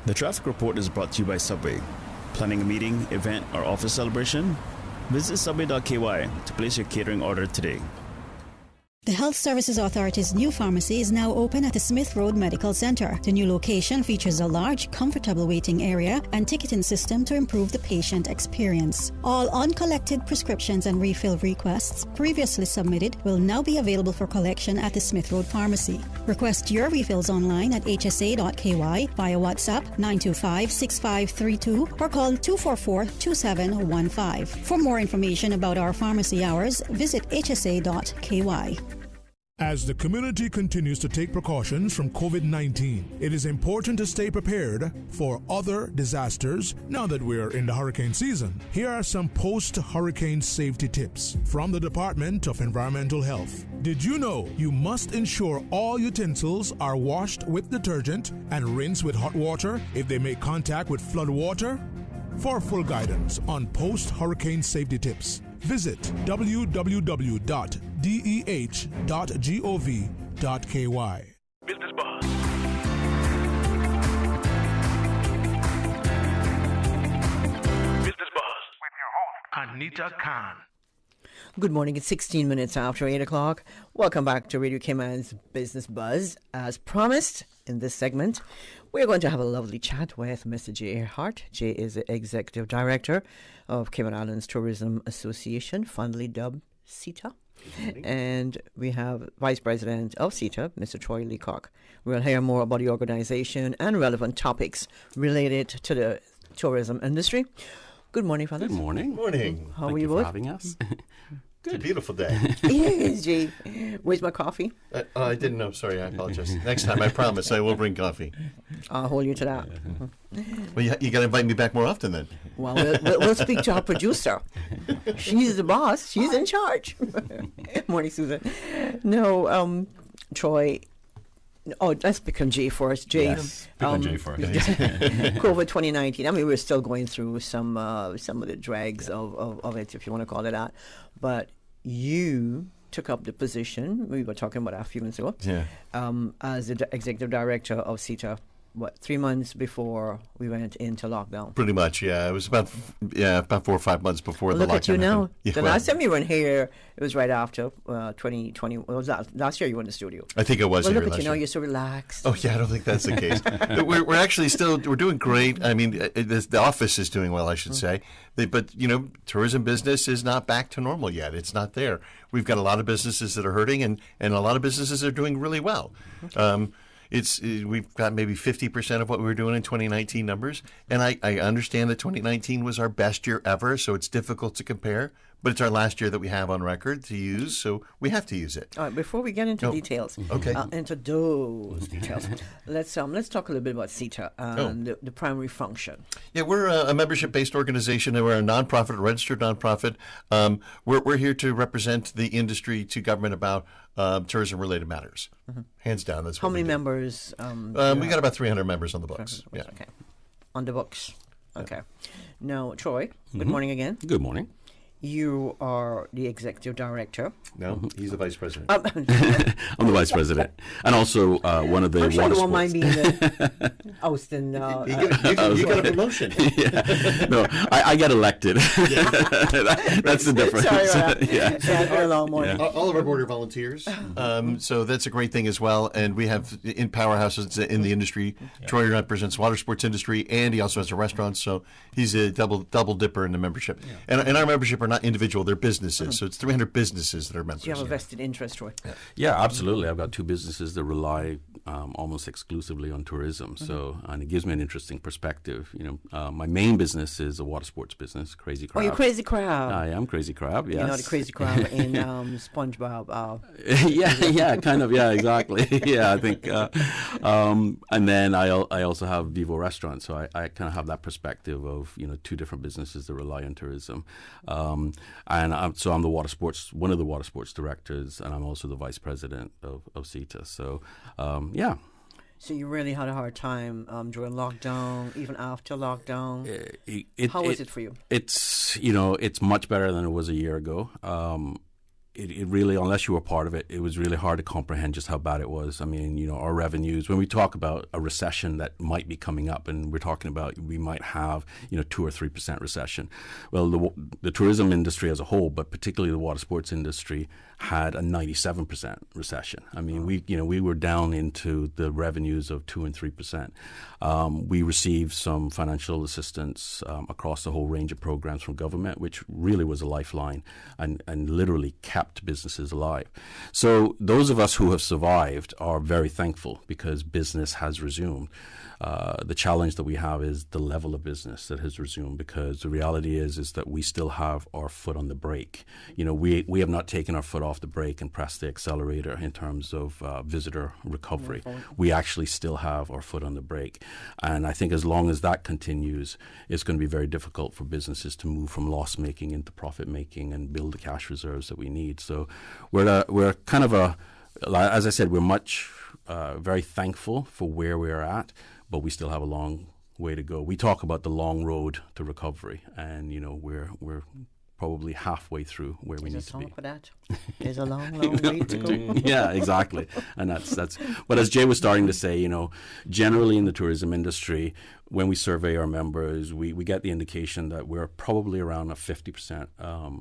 The traffic report is brought to you by Subway. Planning a meeting, event, or office celebration? Visit subway.ky to place your catering order today. The Health Services Authority's new pharmacy is now open at the Smith Road Medical Center. The new location features a large, comfortable waiting area and ticketing system to improve the patient experience. All uncollected prescriptions and refill requests previously submitted will now be available for collection at the Smith Road Pharmacy. Request your refills online at hsa.ky via WhatsApp 925-6532 or call 244-2715. For more information about our pharmacy hours, visit hsa.ky. As the community continues to take precautions from COVID-19, it is important to stay prepared for other disasters now that we're in the hurricane season. Here are some post-hurricane safety tips from the Department of Environmental Health. Did you know you must ensure all utensils are washed with detergent and rinsed with hot water if they make contact with flood water? For full guidance on post-hurricane safety tips, visit www.deh.gov.ky. Business Buzz. Business Buzz with your host, Anita Khan. Good morning. It's 16 minutes after 8 o'clock. Welcome back to Radio Cayman's Business Buzz. As promised in this segment, we're going to have a lovely chat with Mr. Jay Hart. Jay is the Executive Director of Cayman Islands Tourism Association, fondly dubbed CITA. And we have Vice President of CITA, Mr. Troy Leacock. We'll hear more about the organization and relevant topics related to the tourism industry. Good morning, fellas. Good morning. How are you for both? having us. It's a beautiful day. Yes, Jay. Where's my coffee? I didn't know. Sorry, I apologize. Next time, I promise, I will bring coffee. I'll hold you to that. Well, you got to invite me back more often then. Well, we'll speak to our producer. She's the boss. She's in charge. Morning, Susan. No, Troy. Oh, let's pick on Jay first. Jay, yes, pick on Jay first. COVID 2019. I mean, we're still going through some of the drags of it, if you want to call it that. But you took up the position, we were talking about that a few minutes ago, as the executive director of CETA, 3 months before we went into lockdown? Pretty much, yeah. It was about 4 or 5 months before the lockdown. Look at you now. Yeah, the last time you were here, it was right after 2020. Was that last year you were in the studio? I think it was here last look at you year. now. You're so relaxed. Oh, yeah, I don't think that's the case. we're actually we're doing great. I mean, the office is doing well, I should say. But, tourism business is not back to normal yet. It's not there. We've got a lot of businesses that are hurting and a lot of businesses are doing really well. We've got maybe 50% of what we were doing in 2019 numbers. And I understand that 2019 was our best year ever, so it's difficult to compare. But it's our last year that we have on record to use, so we have to use it. All right, before we get into details, into those details, let's talk a little bit about CETA and the primary function. Yeah, we're a membership-based organization, and we're a nonprofit, a registered nonprofit. We're here to represent the industry to government about tourism-related matters. Hands down, that's how what many we do. members? We got about 300 members on the books. Yeah. Okay, on the books. Okay. Now, Troy, good morning again. Good morning. You are the executive director. No, he's the vice president. I'm the vice president, and also one of the I'm sure water you won't mind sports. being the Austin. You got a promotion. No, I get elected. That's the difference. Sorry about that. Yeah, it's been a long morning. All of our board are volunteers, so that's a great thing as well. And we have in powerhouses in the industry. Troy represents water sports industry, and he also has a restaurant, so he's a double dipper in the membership. And our membership are not individual; they're businesses. So it's 300 businesses that are members. Do you have a vested interest, Troy? Yeah, absolutely. I've got two businesses that rely almost exclusively on tourism. So, and it gives me an interesting perspective. My main business is a water sports business, Crazy Crab. Oh, you're Crazy Crab. I am Crazy Crab. Yes. You know the Crazy Crab in SpongeBob. Yeah, kind of. Yeah, exactly. Yeah, I think. And then I also have Vivo Restaurant, so I kind of have that perspective of two different businesses that rely on tourism. And so I'm one of the water sports directors, and I'm also the vice president of CETA. So, yeah. So you really had a hard time during lockdown, even after lockdown. How was it for you? It's much better than it was a year ago. It really, unless you were part of it, it was really hard to comprehend just how bad it was. I mean, our revenues, when we talk about a recession that might be coming up, and we're talking about we might have, 2 or 3% recession. Well, the tourism industry as a whole, but particularly the water sports industry, had a 97% recession. I mean, we were down into the revenues of 2 and 3%. We received some financial assistance across the whole range of programs from government, which really was a lifeline and literally kept businesses alive. So those of us who have survived are very thankful because business has resumed. The challenge that we have is the level of business that has resumed, because the reality is that we still have our foot on the brake. We have not taken our foot off the brake and pressed the accelerator in terms of visitor recovery. We actually still have our foot on the brake. And I think as long as that continues, it's going to be very difficult for businesses to move from loss-making into profit-making and build the cash reserves that we need. So we're kind of as I said, we're very thankful for where we're at, but we still have a long way to go. We talk about the long road to recovery, and we're probably halfway through where we need to be. For that. There's a long way to go. Yeah, exactly. And that's. But as Jay was starting to say, generally in the tourism industry, when we survey our members, we get the indication that we're probably around a 50%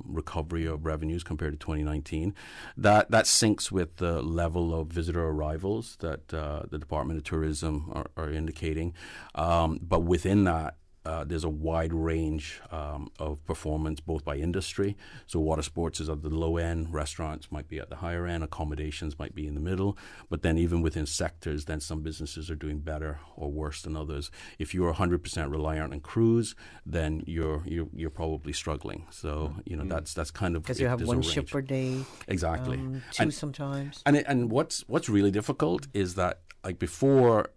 recovery of revenues compared to 2019. That syncs with the level of visitor arrivals that the Department of Tourism are indicating. But within that, there's a wide range of performance, both by industry. So water sports is at the low end, restaurants might be at the higher end, accommodations might be in the middle. But then even within sectors, then some businesses are doing better or worse than others. If you're 100% reliant on cruise, then you're probably struggling. So that's kind of because you have one ship per day. Exactly. Two sometimes. And what's really difficult is that, like before,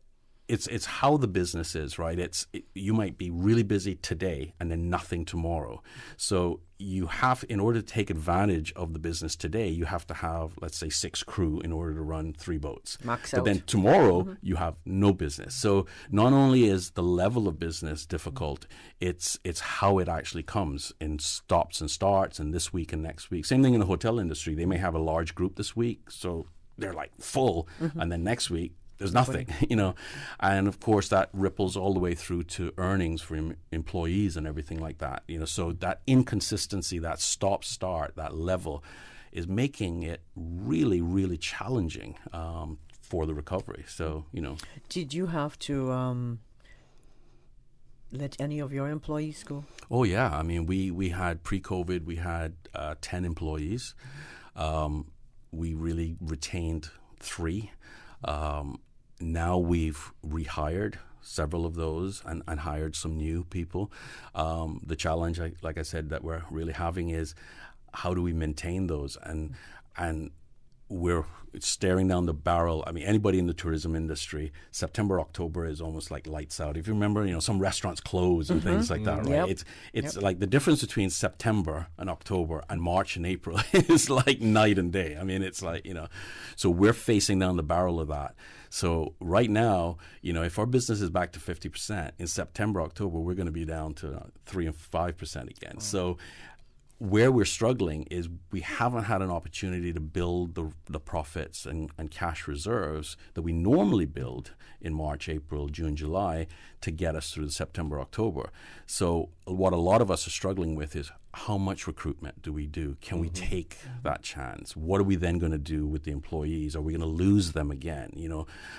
it's how the business is, right? You might be really busy today and then nothing tomorrow. So you have, in order to take advantage of the business today, you have to have, let's say, 6 crew in order to run 3 boats. Max but out. Then tomorrow you have no business. So not only is the level of business difficult, it's how it actually comes in stops and starts, and this week and next week. Same thing in the hotel industry. They may have a large group this week, so they're like full, and then next week there's nothing, and of course that ripples all the way through to earnings for employees and everything like that, so that inconsistency, that stop-start, that level is making it really, really challenging for the recovery. So, Did you have to let any of your employees go? Oh, yeah. I mean, we had pre-COVID, we had 10 employees. We really retained 3. Now we've rehired several of those and hired some new people. The challenge, like I said, that we're really having is how do we maintain those? And we're staring down the barrel. I mean, anybody in the tourism industry, September, October is almost like lights out. If you remember, some restaurants close and things like that, right? Yep. It's like the difference between September and October and March and April is like night and day. I mean, it's like, so we're facing down the barrel of that. So right now, if our business is back to 50%, in September, October, we're going to be down to 3 and 5% again. Oh. So where we're struggling is we haven't had an opportunity to build the profits and cash reserves that we normally build in March, April, June, July to get us through the September, October. So what a lot of us are struggling with is how much recruitment do we do? Can we take that chance? What are we then going to do with the employees? Are we going to lose them again?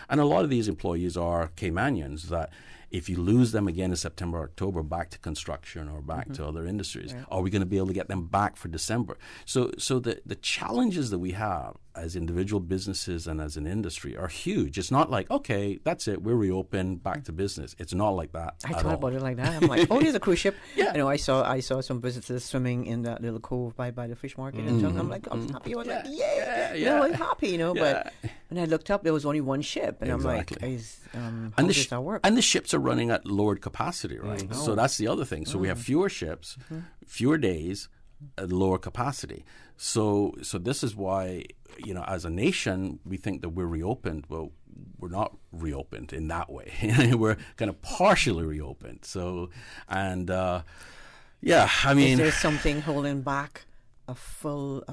And a lot of these employees are Caymanians that if you lose them again in September, October, back to construction or back to other industries, are we going to be able to get them back for December? So the challenges that we have as individual businesses and as an industry are huge. It's not like, okay, that's it, we're reopened, back to business. It's not like that. I thought about it like that. I'm like, oh, there's a cruise ship. Yeah. I saw some visitors swimming in that little cove by the fish market in town. I'm like, I was happy. I was like, I'm happy, But when I looked up, there was only one ship, and I'm like, how does that work? And the ships are running at lowered capacity, right? So that's the other thing. So we have fewer ships, fewer days, at lower capacity. So this is why, as a nation, we think that we're reopened. Well, we're not reopened in that way. We're kind of partially reopened. So, and I mean, is there something holding back a full?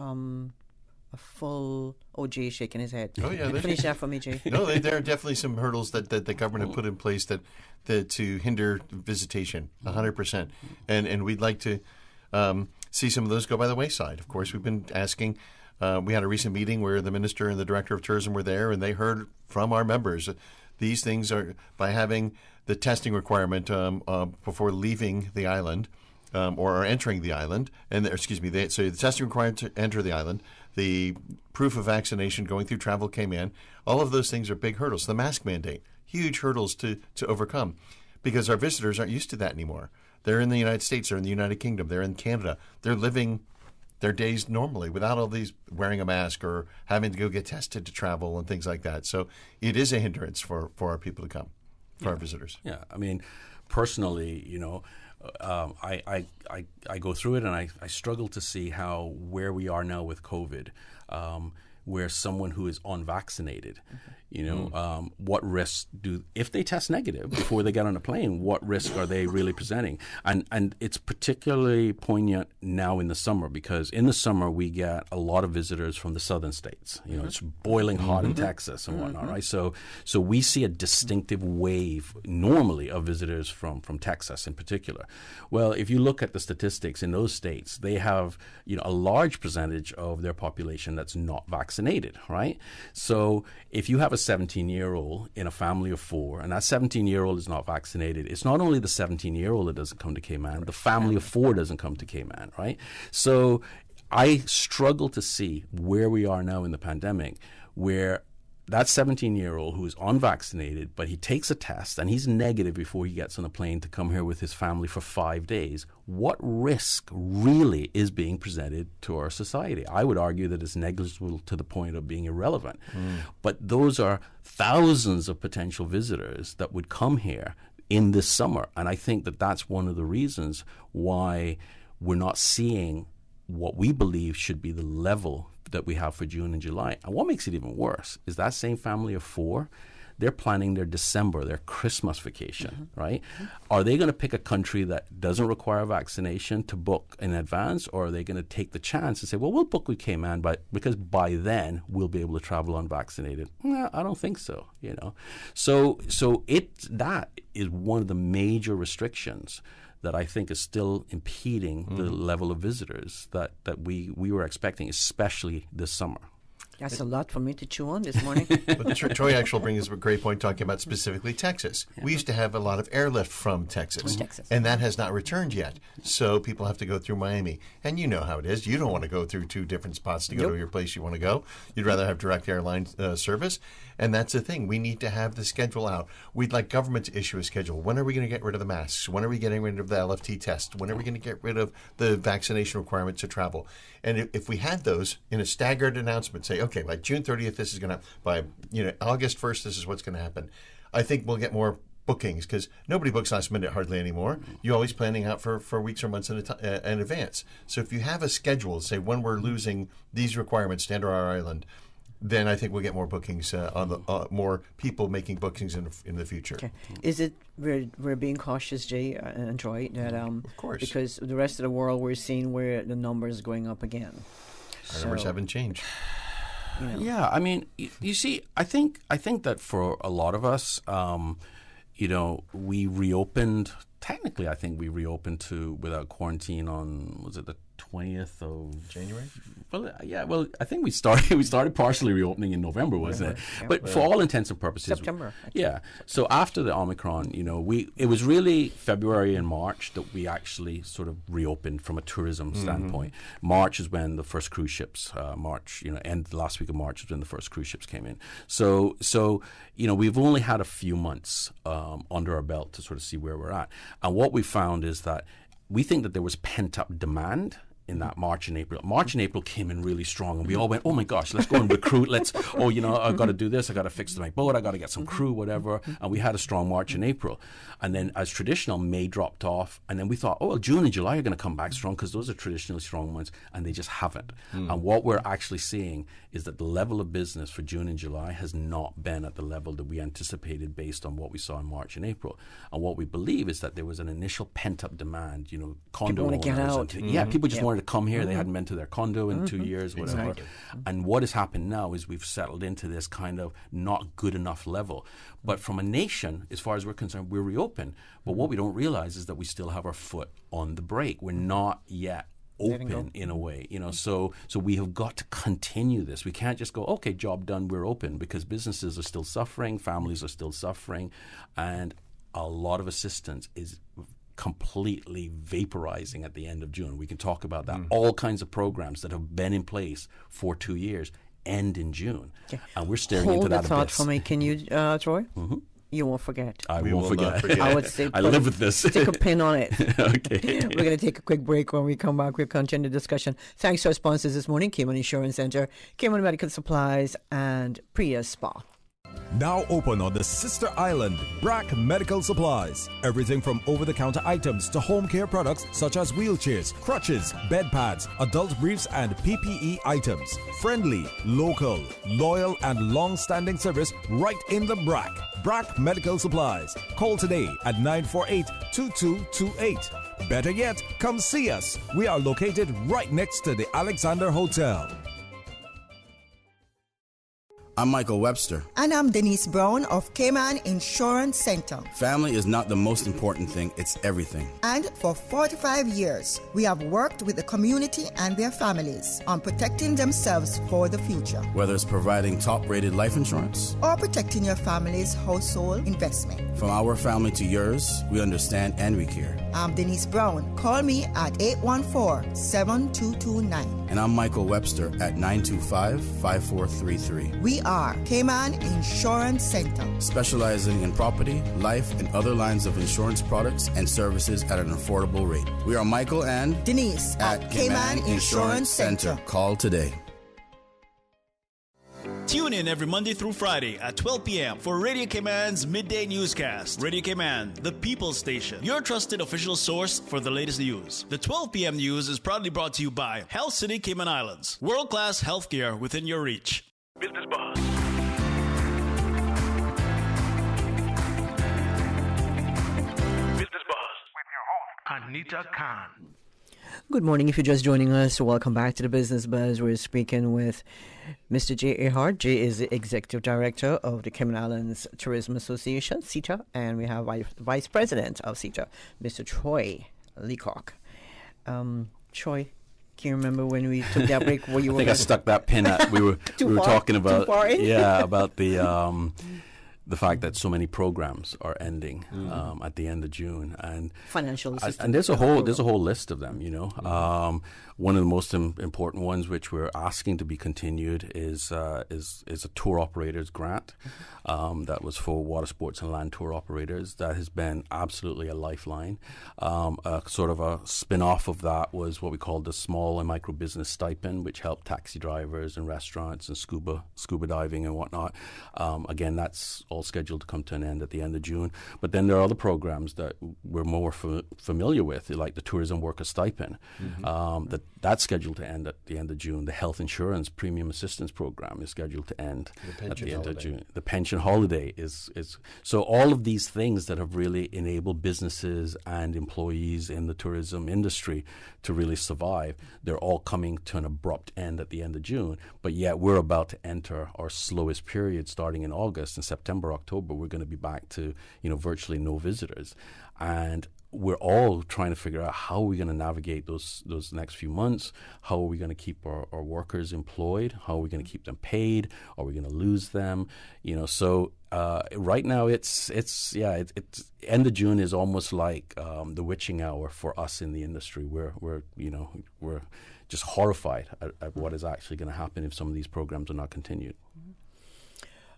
Oh, Jay's shaking his head. Oh yeah, finish that for me, Jay. No, there are definitely some hurdles that the government have put in place that to hinder visitation, 100%, and we'd like to see some of those go by the wayside. Of course, we've been asking. We had a recent meeting where the minister and the director of tourism were there, and they heard from our members these things are by having the testing requirement before leaving the island. Or entering the island, so the testing required to enter the island, the proof of vaccination going through Travel Cayman, all of those things are big hurdles. The mask mandate, huge hurdles to overcome, because our visitors aren't used to that anymore. They're in the United States, they're in the United Kingdom, they're in Canada, they're living their days normally without all these wearing a mask or having to go get tested to travel and things like that. So it is a hindrance for our people to come, for our visitors. Yeah, I mean, personally, I go through it and I struggle to see how where we are now with COVID, where someone who is unvaccinated, what risks if they test negative before they get on a plane, what risk are they really presenting? And it's particularly poignant now in the summer, because in the summer we get a lot of visitors from the southern states. It's boiling hot in Texas and whatnot, right? So we see a distinctive wave normally of visitors from Texas in particular. Well, if you look at the statistics in those states, they have a large percentage of their population that's not vaccinated. vaccinated, right? So if you have a 17-year-old in a family of 4, and that 17-year-old is not vaccinated, it's not only the 17-year-old that doesn't come to Cayman, the family of 4 doesn't come to Cayman, right? So I struggle to see where we are now in the pandemic, where that 17-year-old who is unvaccinated, but he takes a test and he's negative before he gets on a plane to come here with his family for 5 days. What risk really is being presented to our society? I would argue that it's negligible to the point of being irrelevant. But those are thousands of potential visitors that would come here in this summer. And I think that that's one of the reasons why we're not seeing what we believe should be the level that we have for June and July. And what makes it even worse is that same family of 4, they're planning their December, their Christmas vacation, right? Are they going to pick a country that doesn't require vaccination to book in advance, or are they going to take the chance and say, well, we'll book with Cayman, but because by then we'll be able to travel unvaccinated? No, I don't think so, you know. So that is one of the major restrictions that I think is still impeding the level of visitors that we were expecting, especially this summer. That's a lot for me to chew on this morning. But Troy actually brings a great point talking about specifically Texas. Yeah. We used to have a lot of airlift from Texas, and that has not returned yet. So people have to go through Miami. And you know how it is. You don't want to go through 2 different spots to go to your place you want to go. You'd rather have direct airline service. And that's the thing. We need to have the schedule out. We'd like government to issue a schedule. When are we going to get rid of the masks? When are we getting rid of the LFT test? When are we going to get rid of the vaccination requirement to travel? And if we had those in a staggered announcement, say, okay, by June 30th, this is going to, by August 1st, this is what's going to happen. I think we'll get more bookings because nobody books last minute hardly anymore. You're always planning out for weeks or months in advance. So if you have a schedule, say when we're losing these requirements to enter our island, then I think we'll get more bookings, more people making bookings in the future. Okay. Is it we're being cautious, Jay and Troy, that of course, because the rest of the world we're seeing where the numbers going up again. Our numbers haven't changed. You know. Yeah, I mean, you see, I think that for a lot of us, we reopened. Technically, I think we reopened without quarantine on, was it the 20th of January? Well, yeah. Well, I think we started partially reopening in November, wasn't it? Yeah. But for all intents and purposes, September. Yeah. So after the Omicron, it was really February and March that we actually sort of reopened from a tourism standpoint. March is when the first cruise ships. And the last week of March is when the first cruise ships came in. So we've only had a few months under our belt to sort of see where we're at. And what we found is that we think that there was pent-up demand in that March and April. March and April came in really strong, and we all went, oh my gosh, let's go and recruit. I've got to do this. I've got to fix my boat. I've got to get some crew, whatever. And we had a strong March and April. And then as traditional, May dropped off. And then we thought, June and July are going to come back strong because those are traditionally strong months, and they just haven't. And what we're actually seeing is that the level of business for June and July has not been at the level that we anticipated based on what we saw in March and April. And what we believe is that there was an initial pent-up demand, condo owners. Get out. People just wanted to come here. They hadn't been to their condo in 2 years, whatever. Exactly. And what has happened now is we've settled into this kind of not good enough level. But from a nation, as far as we're concerned, we're reopened. But what we don't realize is that we still have our foot on the brake. We're not yet open in a way, so we have got to continue this. We can't just go, okay, job done, we're open, because businesses are still suffering, families are still suffering, and a lot of assistance is completely vaporizing at the end of June. We can talk about that. All kinds of programs that have been in place for 2 years end in June. Okay. And we're staring into that abyss. Hold the thought for me, can you, Troy? You won't forget. We won't forget. I would say I live with this. Stick a pin on it. Okay. We're going to take a quick break. When we come back, we'll continue the discussion. Thanks to our sponsors this morning, Cayman Insurance Center, Cayman Medical Supplies, and Priya Spa. Now open on the sister island, BRAC Medical Supplies. Everything from over-the-counter items to home care products such as wheelchairs, crutches, bed pads, adult briefs, and PPE items. Friendly, local, loyal, and long-standing service right in the BRAC. BRAC Medical Supplies. Call today at 948-2228. Better yet, come see us. We are located right next to the Alexander Hotel. I'm Michael Webster. And I'm Denise Brown of Cayman Insurance Center. Family is not the most important thing, it's everything. And for 45 years, we have worked with the community and their families on protecting themselves for the future. Whether it's providing top-rated life insurance or protecting your family's household investment. From our family to yours, we understand and we care. I'm Denise Brown. Call me at 814-7229. And I'm Michael Webster at 925-5433. We are Cayman Insurance Center, specializing in property, life, and other lines of insurance products and services at an affordable rate. We are Michael and Denise at Cayman Insurance Center. Call today. Tune in every Monday through Friday at 12 p.m. for Radio Cayman's Midday Newscast. Radio Cayman, the people's station, your trusted official source for the latest news. The 12 p.m. news is proudly brought to you by Health City Cayman Islands. World-class healthcare within your reach. Business Buzz. Business Buzz with your host, Anita Khan. Good morning. If you're just joining us, welcome back to the Business Buzz. We're speaking with Mr. J.A. Hart. Jay is the Executive Director of the Cayman Islands Tourism Association, CITA, and we have Vice President of CITA, Mr. Troy Leacock. Troy, can you remember when we took that break? Where you I think I stuck that pin at. We were talking about about the fact that so many programs are ending at the end of June, and financial assistance. And there's a whole list of them. You know, one of the most important ones, which we're asking to be continued, is a tour operators grant that was for water sports and land tour operators. That has been absolutely a lifeline. Sort of a spin-off of that was what we called the small and micro business stipend, which helped taxi drivers and restaurants and scuba diving and whatnot. Again, that's all scheduled to come to an end at the end of June. But then there are other programs that we're more familiar with, like the tourism worker stipend. That's scheduled to end at the end of June. The health insurance premium assistance program is scheduled to end at the end of June. The pension holiday is so all of these things that have really enabled businesses and employees in the tourism industry to really survive, they're all coming to an abrupt end at the end of June. But yet we're about to enter our slowest period starting in August. In September, October, we're going to be back to virtually no visitors. And we're all trying to figure out how are we going to navigate those next few months. How are we going to keep our workers employed? How are we going to keep them paid? Are we going to lose them? So right now it's end of June is almost like the witching hour for us in the industry. We're just horrified at what is actually going to happen if some of these programs are not continued.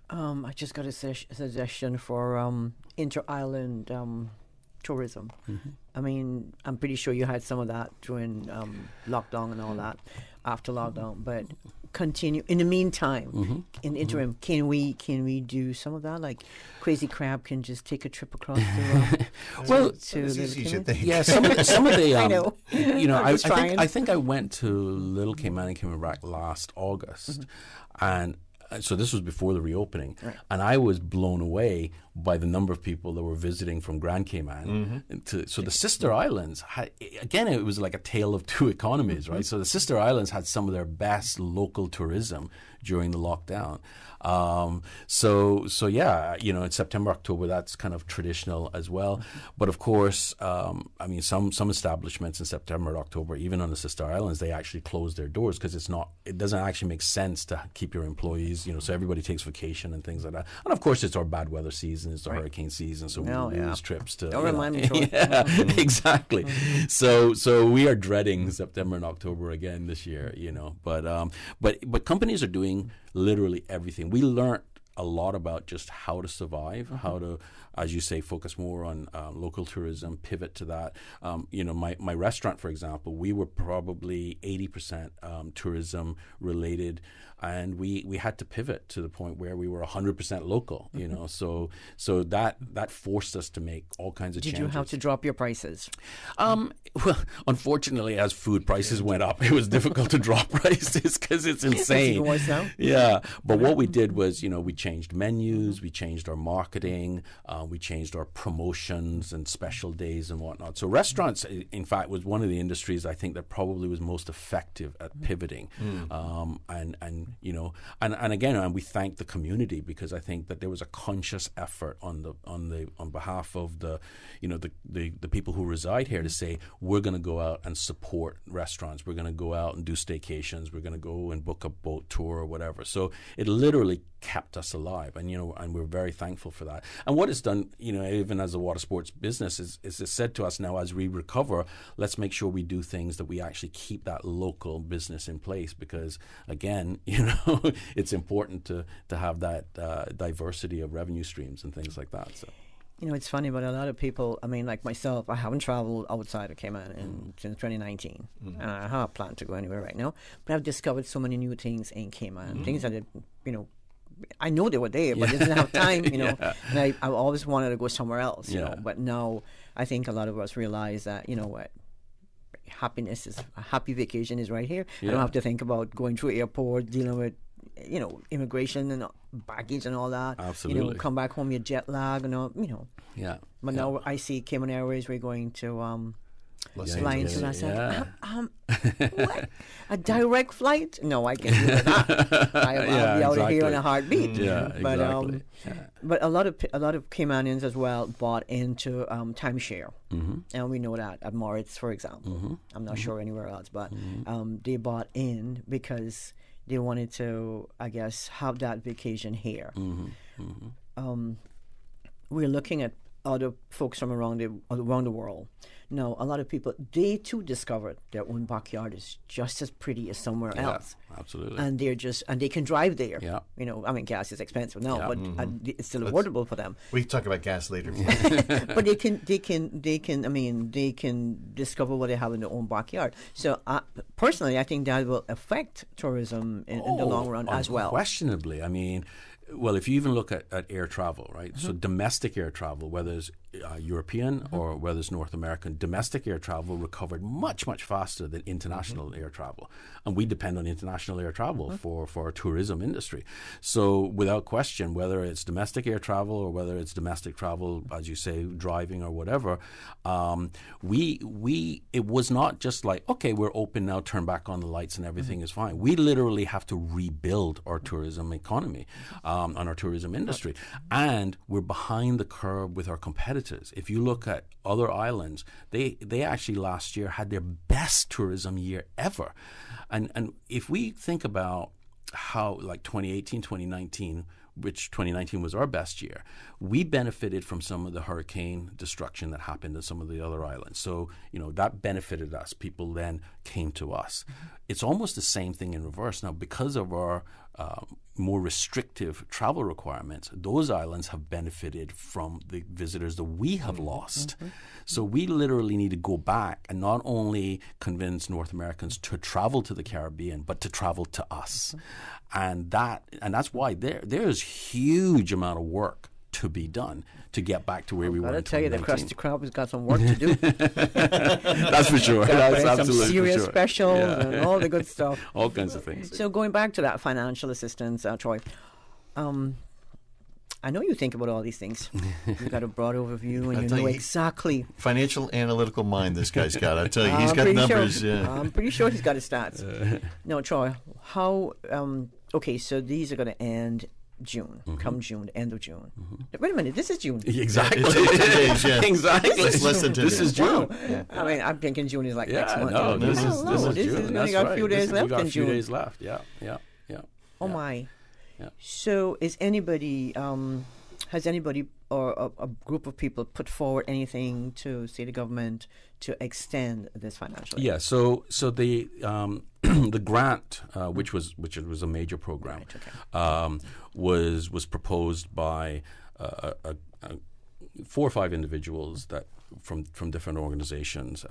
I just got a suggestion for inter-island tourism. I mean, I'm pretty sure you had some of that during lockdown and all that, after lockdown, but continue in the meantime. In the interim, can we do some of that? Like Crazy Crab can just take a trip across the yeah, some of the I know. I think I went to Little Cayman and Cayman Brac last August, and so this was before the reopening, and I was blown away by the number of people that were visiting from Grand Cayman. So the sister islands, again, it was like a tale of two economies, right? So the sister islands had some of their best local tourism during the lockdown. So yeah, in September, October, that's kind of traditional as well. But of course, some establishments in September, October, even on the sister islands, they actually close their doors because it doesn't actually make sense to keep your employees, so everybody takes vacation and things like that. And of course, it's our bad wetter season, it's the hurricane season, so we lose trips to. Don't remind me, Troy. Exactly. So we are dreading September and October again this year, But companies are doing literally everything. We learned a lot about just how to survive, how to, as you say, focus more on local tourism, pivot to that. My restaurant, for example, we were probably 80% tourism related, and we had to pivot to the point where we were 100% local. So that forced us to make all kinds of changes. Did you have to drop your prices? Well, unfortunately, as food prices went up, it was difficult to drop prices because it's insane. Worse now? Yeah, but what we did was, we changed menus, we changed our marketing, We changed our promotions and special days and whatnot. So restaurants, in fact, was one of the industries I think that probably was most effective at pivoting. And we thank the community, because I think that there was a conscious effort on behalf of the people who reside here to say, we're going to go out and support restaurants. We're going to go out and do staycations. We're going to go and book a boat tour or whatever. So it literally kept us alive, and we're very thankful for that. And what it's done, even as a water sports business, is it's said to us now, as we recover, let's make sure we do things that we actually keep that local business in place, because again, it's important to have that diversity of revenue streams and things like that. So. It's funny, but a lot of people, like myself, I haven't traveled outside of Cayman since 2019. And I have a plan to go anywhere right now. But I've discovered so many new things in Cayman, things that, I know they were there, but I didn't have time, And I always wanted to go somewhere else, you know. But now I think a lot of us realize that, happiness is a happy vacation is right here. I don't have to think about going through airport, dealing with immigration and baggage and all that. Absolutely. Come back home, you're jet lag and Yeah. But now I see Cayman Airways, we're going to flying to Los Angeles. What? A direct flight? No, I can't do that. I'll be out of here in a heartbeat. Yeah, exactly. But a lot of Caymanians as well bought into timeshare, and we know that at Moritz, for example. I'm not sure anywhere else, but they bought in because they wanted to, I guess, have that vacation here. We're looking at other folks from around the world. Now, a lot of people, they too discovered their own backyard is just as pretty as somewhere else. Absolutely. And they can drive there. Yeah. Gas is expensive now, but it's still affordable for them. We can talk about gas later. But they can discover what they have in their own backyard. So personally, I think that will affect tourism in the long run as well. Unquestionably. Well, if you even look at air travel, right? So domestic air travel, whether it's European or whether it's North American, domestic air travel recovered much, much faster than international air travel. And we depend on international air travel for our tourism industry. So without question, whether it's domestic air travel or whether it's domestic travel, as you say, driving or whatever, it was not just like, okay, we're open now, turn back on the lights and everything is fine. We literally have to rebuild our tourism economy. On our tourism industry. And we're behind the curve with our competitors. If you look at other islands, they actually last year had their best tourism year ever. And if we think about how, like 2018, 2019, which 2019 was our best year, we benefited from some of the hurricane destruction that happened in some of the other islands. So, that benefited us. People then came to us. It's almost the same thing in reverse. Now, because of our more restrictive travel requirements, those islands have benefited from the visitors that we have lost. So we literally need to go back and not only convince North Americans to travel to the Caribbean, but to travel to us. And that's why there's huge amount of work to be done to get back to where we were in 2019. I'll tell you, the Krusty Krab has got some work to do. That's for sure. That's absolutely some serious specials and all the good stuff. All kinds of things. So going back to that financial assistance, Troy, I know you think about all these things. You've got a broad overview and you know exactly. Financial analytical mind this guy's got. I tell you, he's got numbers. Sure, I'm pretty sure he's got his stats. Now, Troy, how, okay, so these are going to end June, come June, end of June. Wait a minute, this is June. Exactly. Exactly. This is June. This is June. Wow. Yeah. I'm thinking June is like next month. No, this is June. We got a few days left in June. We got a few days left. Yeah. Oh my. Yeah. So is anybody, has anybody or a group of people put forward anything to, say, the government to extend this financial aid? Yeah, so the the grant, which was a major program, was proposed by 4 or 5 individuals that from different organizations.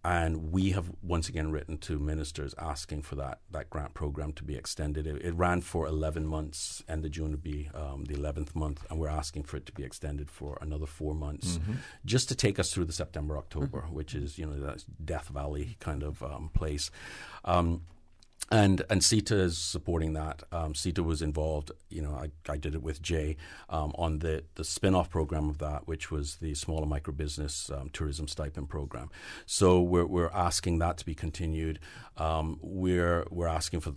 And we have once again written to ministers asking for that grant program to be extended. It ran for 11 months, and the June would be the 11th month, and we're asking for it to be extended for another 4 months, just to take us through the September, October, which is that Death Valley kind of place. And CETA is supporting that. CETA was involved, I did it with Jay on the spin-off program of that, which was the Small and Micro Business Tourism Stipend Program. So we're asking that to be continued. We're asking for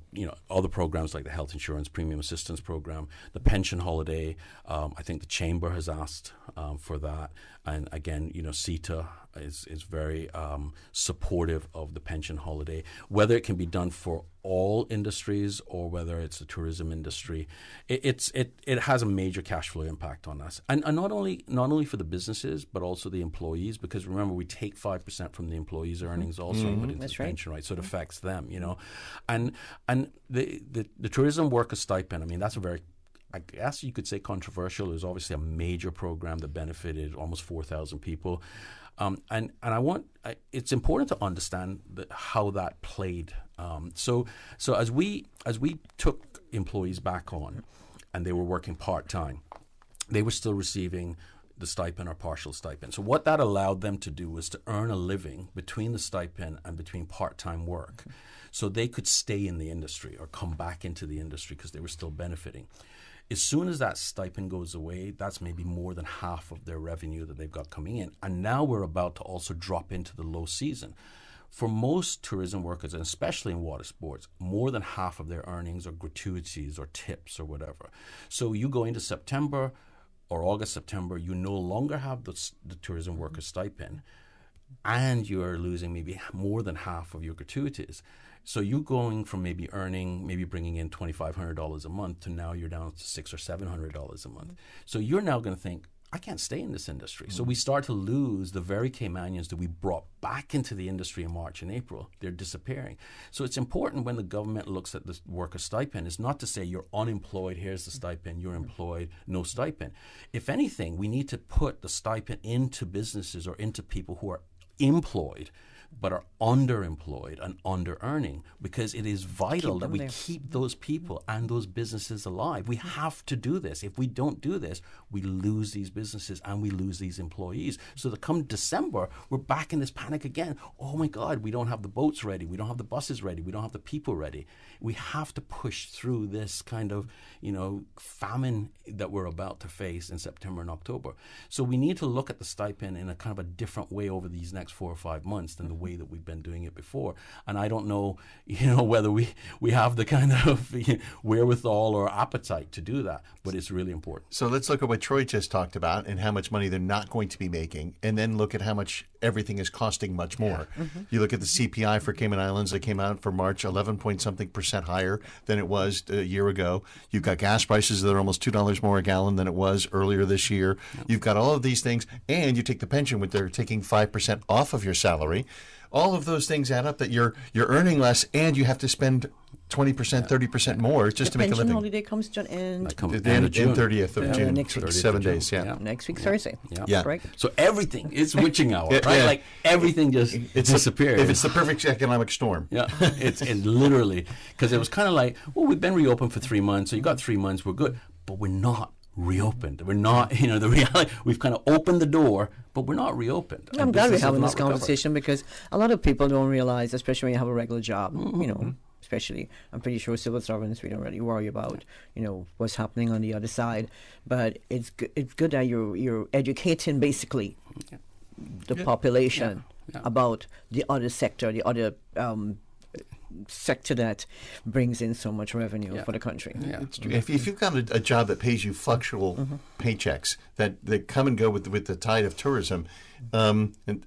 other programs like the Health Insurance Premium Assistance Program, the Pension Holiday. I think the Chamber has asked for that. And again, CETA is very supportive of the pension holiday. Whether it can be done for all industries or whether it's the tourism industry, it has a major cash flow impact on us, and not only for the businesses but also the employees, because remember we take 5% from the employees' earnings also and put into the pension, right? So it affects them, and the tourism worker stipend. I mean, that's a very, I guess you could say, controversial. It was obviously a major program that benefited almost 4,000 people. And it's important to understand how that played. So as we took employees back on and they were working part-time, they were still receiving the stipend or partial stipend. So what that allowed them to do was to earn a living between the stipend and between part-time work. So they could stay in the industry or come back into the industry because they were still benefiting. As soon as that stipend goes away, that's maybe more than half of their revenue that they've got coming in. And now we're about to also drop into the low season. For most tourism workers, and especially in water sports, more than half of their earnings are gratuities or tips or whatever. So you go into September or August, September, you no longer have the tourism worker stipend, and you're losing maybe more than half of your gratuities. So you're going from maybe bringing in $2,500 a month to now you're down to $600 or $700 a month. So you're now going to think, I can't stay in this industry. So we start to lose the very Caymanians that we brought back into the industry in March and April. They're disappearing. So it's important when the government looks at the worker stipend is not to say you're unemployed, here's the stipend, you're employed, no stipend. If anything, we need to put the stipend into businesses or into people who are employed but are underemployed and under-earning, because it is vital that we keep those people and those businesses alive. We have to do this. If we don't do this, we lose these businesses and we lose these employees. So that come December, we're back in this panic again. Oh my God, we don't have the boats ready. We don't have the buses ready. We don't have the people ready. We have to push through this kind of, famine that we're about to face in September and October. So we need to look at the stipend in a kind of a different way over these next 4 or 5 months than the way that we've been doing it before. And I don't know, whether we have the kind of wherewithal or appetite to do that, but it's really important. So let's look at what Troy just talked about and how much money they're not going to be making, and then look at how much everything is costing much more. You look at the CPI for Cayman Islands that came out for March, 11-point-something% higher than it was a year ago. You've got gas prices that are almost $2 more a gallon than it was earlier this year. You've got all of these things, and you take the pension, which they're taking 5% off of your salary. All of those things add up that you're earning less, and you have to spend 20%, 30% more just to make a living. The pension holiday comes to an end. The end of June. 30th of June. Next week. 7 days, Next week, Thursday. Yeah. Right. So everything is witching hour, right? Like everything just disappears. If it's the perfect economic storm. Yeah, it's literally, because it was kind of like, well, we've been reopened for 3 months, so you got 3 months, we're good. But we're not reopened. We're not, the reality, we've kind of opened the door, but we're not reopened. I'm glad we're having this conversation because a lot of people don't realize, especially when you have a regular job, especially, I'm pretty sure civil servants, we don't really worry about, what's happening on the other side. But it's good that you're educating basically the population about the other sector, the other sector that brings in so much revenue for the country. If you've got a job that pays you fluctual paychecks that come and go with the tide of tourism, and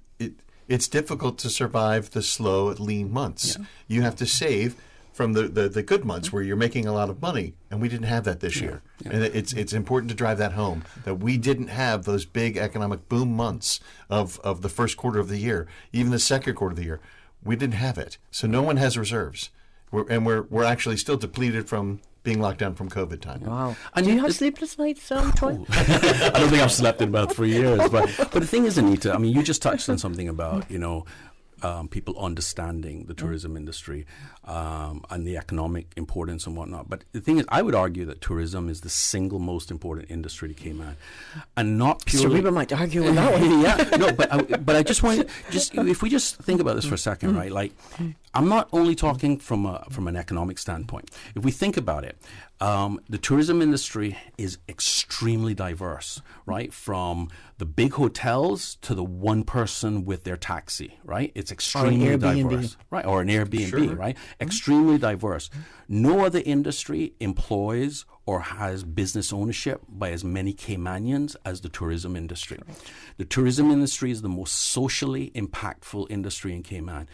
it's difficult to survive the slow, lean months. You have to save from the good months where you're making a lot of money, and we didn't have that this year. And it's important to drive that home, that we didn't have those big economic boom months of the first quarter of the year, even the second quarter of the year. We didn't have it. So no one has reserves. We're actually still depleted from being locked down from COVID time. Wow. And do you have sleepless nights, Troy? I don't think I've slept in about 3 years. But the thing is, Anita, I mean, you just touched on something about, people understanding the tourism industry and the economic importance and whatnot. But the thing is, I would argue that tourism is the single most important industry to Cayman, and not purely. So we might argue on that one. But I just want to if we just think about this for a second, right? Like, I'm not only talking from an economic standpoint. If we think about it, the tourism industry is extremely diverse, right? From the big hotels to the one person with their taxi, right? It's extremely diverse, right? Or an Airbnb, right? Extremely diverse. No other industry employs or has business ownership by as many Caymanians as the tourism industry. The tourism industry is the most socially impactful industry in Cayman.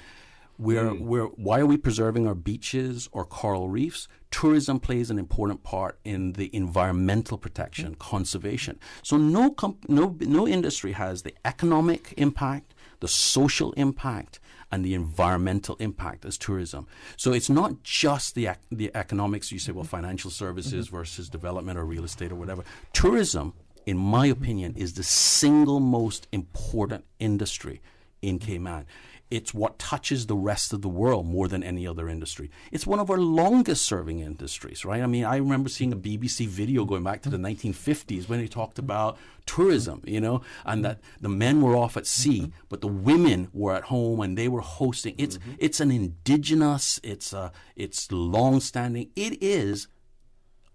Why are we preserving our beaches or coral reefs? Tourism plays an important part in the environmental protection, conservation. So no industry has the economic impact, the social impact, and the environmental impact as tourism. So it's not just the economics. You say, well, financial services versus development or real estate or whatever. Tourism, in my opinion, is the single most important industry in Cayman. It's what touches the rest of the world more than any other industry. It's one of our longest serving industries, right? I mean, I remember seeing a BBC video going back to the 1950s when they talked about tourism, and that the men were off at sea, but the women were at home and they were hosting. It's an indigenous, it's long-standing. It is,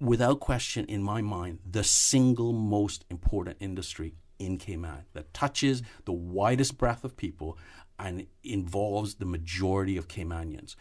without question in my mind, the single most important industry in Cayman that touches the widest breadth of people and involves the majority of Caymanians.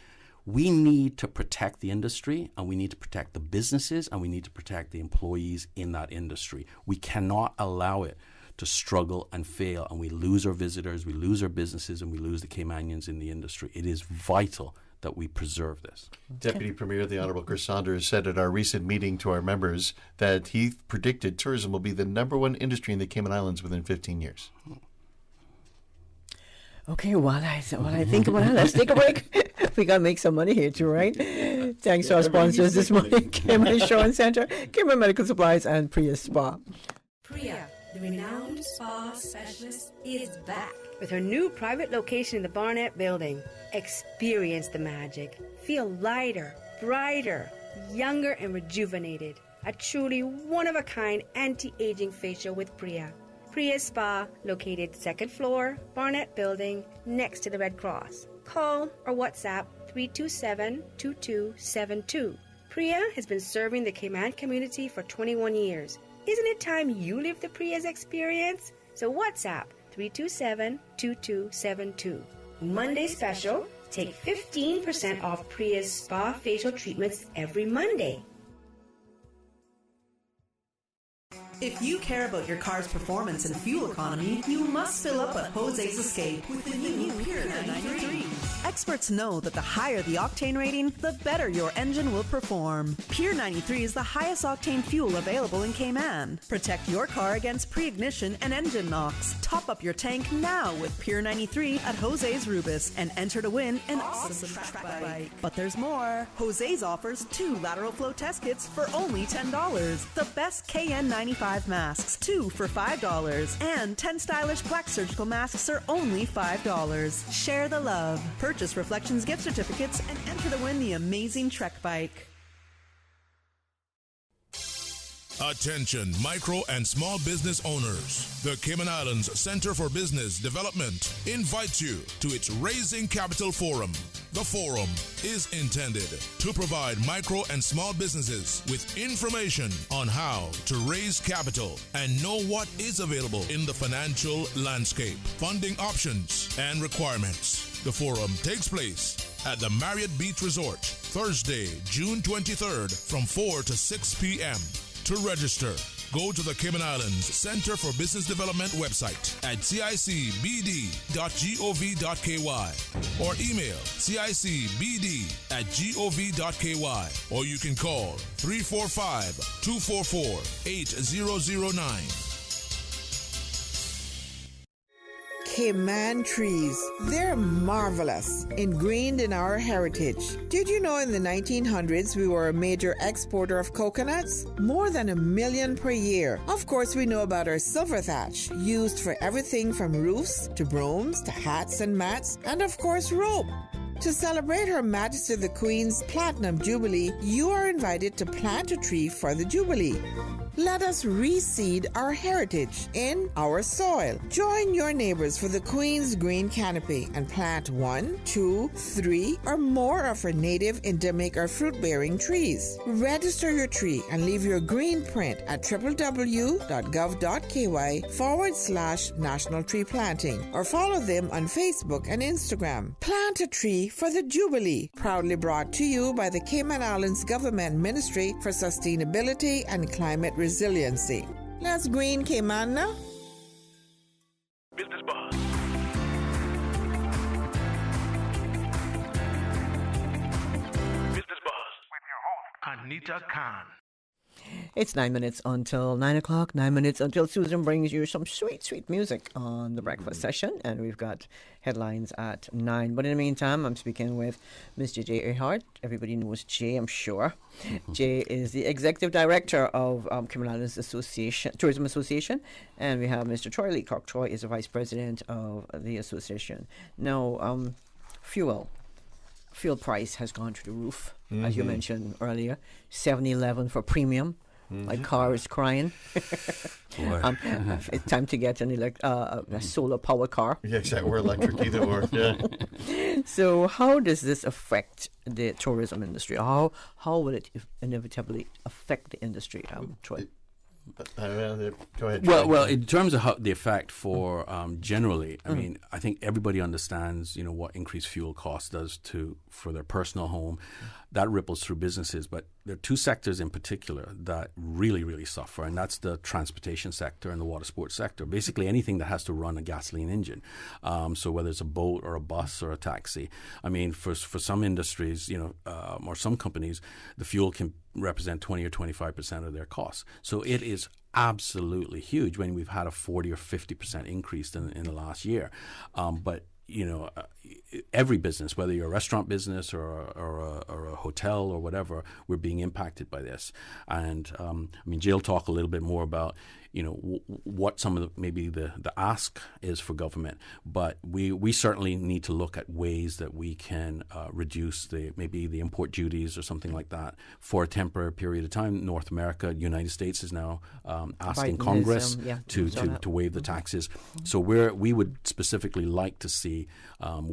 We need to protect the industry, and we need to protect the businesses, and we need to protect the employees in that industry. We cannot allow it to struggle and fail, and we lose our visitors, we lose our businesses, and we lose the Caymanians in the industry. It is vital that we preserve this. Deputy Premier, the Honourable Chris Saunders, said at our recent meeting to our members that he predicted tourism will be the #1 industry in the Cayman Islands within 15 years. Okay, while I think about it, let's take a break. We got to make some money here too, right? Thanks to our sponsors this morning, Cayman Insurance Center, Cayman Medical Supplies, and Priya Spa. Priya, the renowned spa specialist, is back with her new private location in the Barnett Building. Experience the magic. Feel lighter, brighter, younger, and rejuvenated. A truly one-of-a-kind anti-aging facial with Priya. Priya Spa, located 2nd floor, Barnett Building, next to the Red Cross. Call or WhatsApp 327-2272. Priya has been serving the Cayman community for 21 years. Isn't it time you lived the Priya's experience? So WhatsApp 327-2272. Monday special, take 15% off Priya's spa facial treatments every Monday. If you care about your car's performance and fuel economy, you must fill up at Jose's Escape with the new Pier 93. Experts know that the higher the octane rating, the better your engine will perform. Pier 93 is the highest octane fuel available in Cayman. Protect your car against pre-ignition and engine knocks. Top up your tank now with Pier 93 at Jose's Rubis and enter to win an awesome track bike. But there's more. Jose's offers 2 lateral flow test kits for only $10. The best KN95 masks, 2 for $5, and 10 stylish black surgical masks are only $5. Share the love. Purchase Reflections gift certificates and enter to win the amazing Trek bike. Attention micro and small business owners. The Cayman Islands Center for Business Development invites you to its Raising Capital Forum. The forum is intended to provide micro and small businesses with information on how to raise capital and know what is available in the financial landscape, funding options, and requirements. The forum takes place at the Marriott Beach Resort, Thursday, June 23rd from 4 to 6 p.m. To register, go to the Cayman Islands Center for Business Development website at cicbd.gov.ky or email cicbd@gov.ky, or you can call 345-244-8009. Cayman trees. They're marvelous, ingrained in our heritage. Did you know in the 1900s we were a major exporter of coconuts? More than 1 million per year. Of course, we know about our silver thatch, used for everything from roofs to brooms to hats and mats, and of course rope. To celebrate Her Majesty the Queen's Platinum Jubilee, you are invited to plant a tree for the Jubilee. Let us reseed our heritage in our soil. Join your neighbors for the Queen's Green Canopy and plant 1, 2, 3, or more of our native, endemic, or fruit-bearing trees. Register your tree and leave your green print at www.gov.ky/National Tree Planting, or follow them on Facebook and Instagram. Plant a tree for the Jubilee. Proudly brought to you by the Cayman Islands Government Ministry for Sustainability and Climate Resiliency. Let's green Cayman now. Business Buzz. Business Buzz with your host, Anita Khan. It's 9 minutes until 9 o'clock, 9 minutes until Susan brings you some sweet, sweet music on the breakfast session. And we've got headlines at 9. But in the meantime, I'm speaking with Mr. Jay Earhart. Everybody knows Jay, I'm sure. Jay is the Executive Director of Cayman Islands Tourism Association. And we have Mr. Troy Leacock. Troy is the Vice President of the association. Now, fuel price has gone through the roof, as you mentioned earlier. 7-Eleven for premium. My car is crying. It's time to get a solar power car. Yeah, exactly. Or electric, either or. Yeah. So how does this affect the tourism industry? How will it inevitably affect the industry, Troy? Go ahead. Well, in terms of how the effect for generally, I mean, I think everybody understands, what increased fuel cost does for their personal home. That ripples through businesses, but there are two sectors in particular that really, really suffer, and that's the transportation sector and the water sports sector. Basically, anything that has to run a gasoline engine. So whether it's a boat or a bus or a taxi. I mean, for some industries, or some companies, the fuel can represent 20 or 25% of their costs. So it is absolutely huge when we've had a 40 or 50% increase in the last year. But every business, whether you're a restaurant business or a hotel or whatever, we're being impacted by this. And Jay will talk a little bit more about what some of the ask is for government, but we certainly need to look at ways that we can reduce the import duties or something like that for a temporary period of time. North America, United States is now asking Congress to waive the taxes. So we would specifically like to see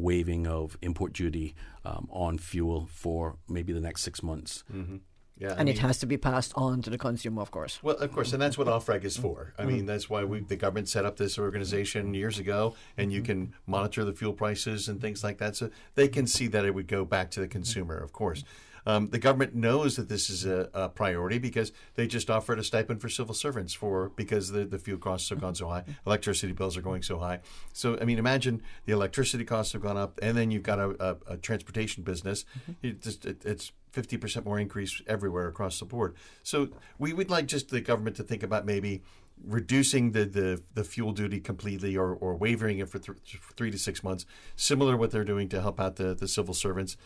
waiving of import duty on fuel for maybe the next 6 months. Mm-hmm. Yeah, and it has to be passed on to the consumer, of course. Well, of course, and that's what OFREG is for. I mean, that's why the government set up this organization years ago, and you can monitor the fuel prices and things like that, so they can see that it would go back to the consumer, of course. The government knows that this is a priority because they just offered a stipend for civil servants because the fuel costs have gone so high, electricity bills are going so high. So, I mean, imagine the electricity costs have gone up, and then you've got a transportation business. It's 50% more increase everywhere across the board. So we would like just the government to think about maybe reducing the fuel duty completely or waiving it for 3 to 6 months, similar to what they're doing to help out the civil servants.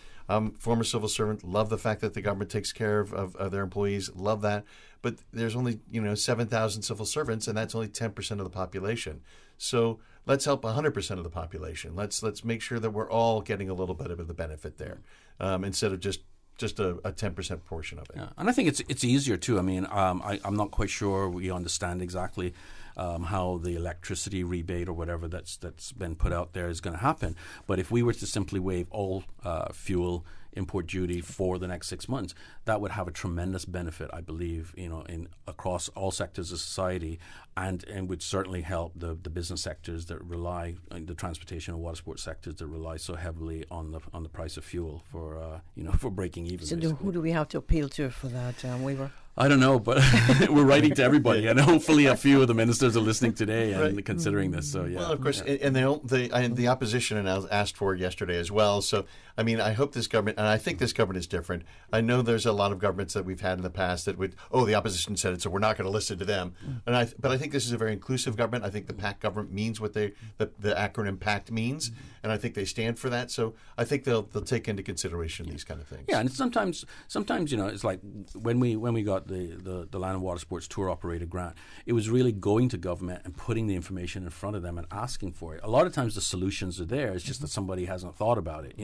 Former civil servant, love the fact that the government takes care of their employees, love that. But there's only 7,000 civil servants, and that's only 10% of the population. So let's help 100% of the population. Let's make sure that we're all getting a little bit of the benefit there, instead of just a 10% portion of it. Yeah. And I think it's easier too. I mean, I'm not quite sure we understand exactly how the electricity rebate or whatever that's been put out there is going to happen. But if we were to simply waive all fuel import duty for the next 6 months, that would have a tremendous benefit, I believe, in across all sectors of society, and would certainly help the business sectors that rely on the transportation and water sports sectors that rely so heavily on the price of fuel for breaking even. So who do we have to appeal to for that waiver? I don't know, but we're writing to everybody, and hopefully a few of the ministers are listening today and considering this. So yeah. Well, of course, and the opposition asked for it yesterday as well. So I mean, I hope this government, and I think this government is different. I know there's a lot of governments that we've had in the past that the opposition said it, so we're not going to listen to them. But I think this is a very inclusive government. I think the PACT government means what the acronym PACT means, and I think they stand for that. So I think they'll take into consideration these kind of things. Yeah, and sometimes it's like when we got the Land and Water Sports Tour Operator grant, it was really going to government and putting the information in front of them and asking for it. A lot of times the solutions are there. It's just that somebody hasn't thought about it.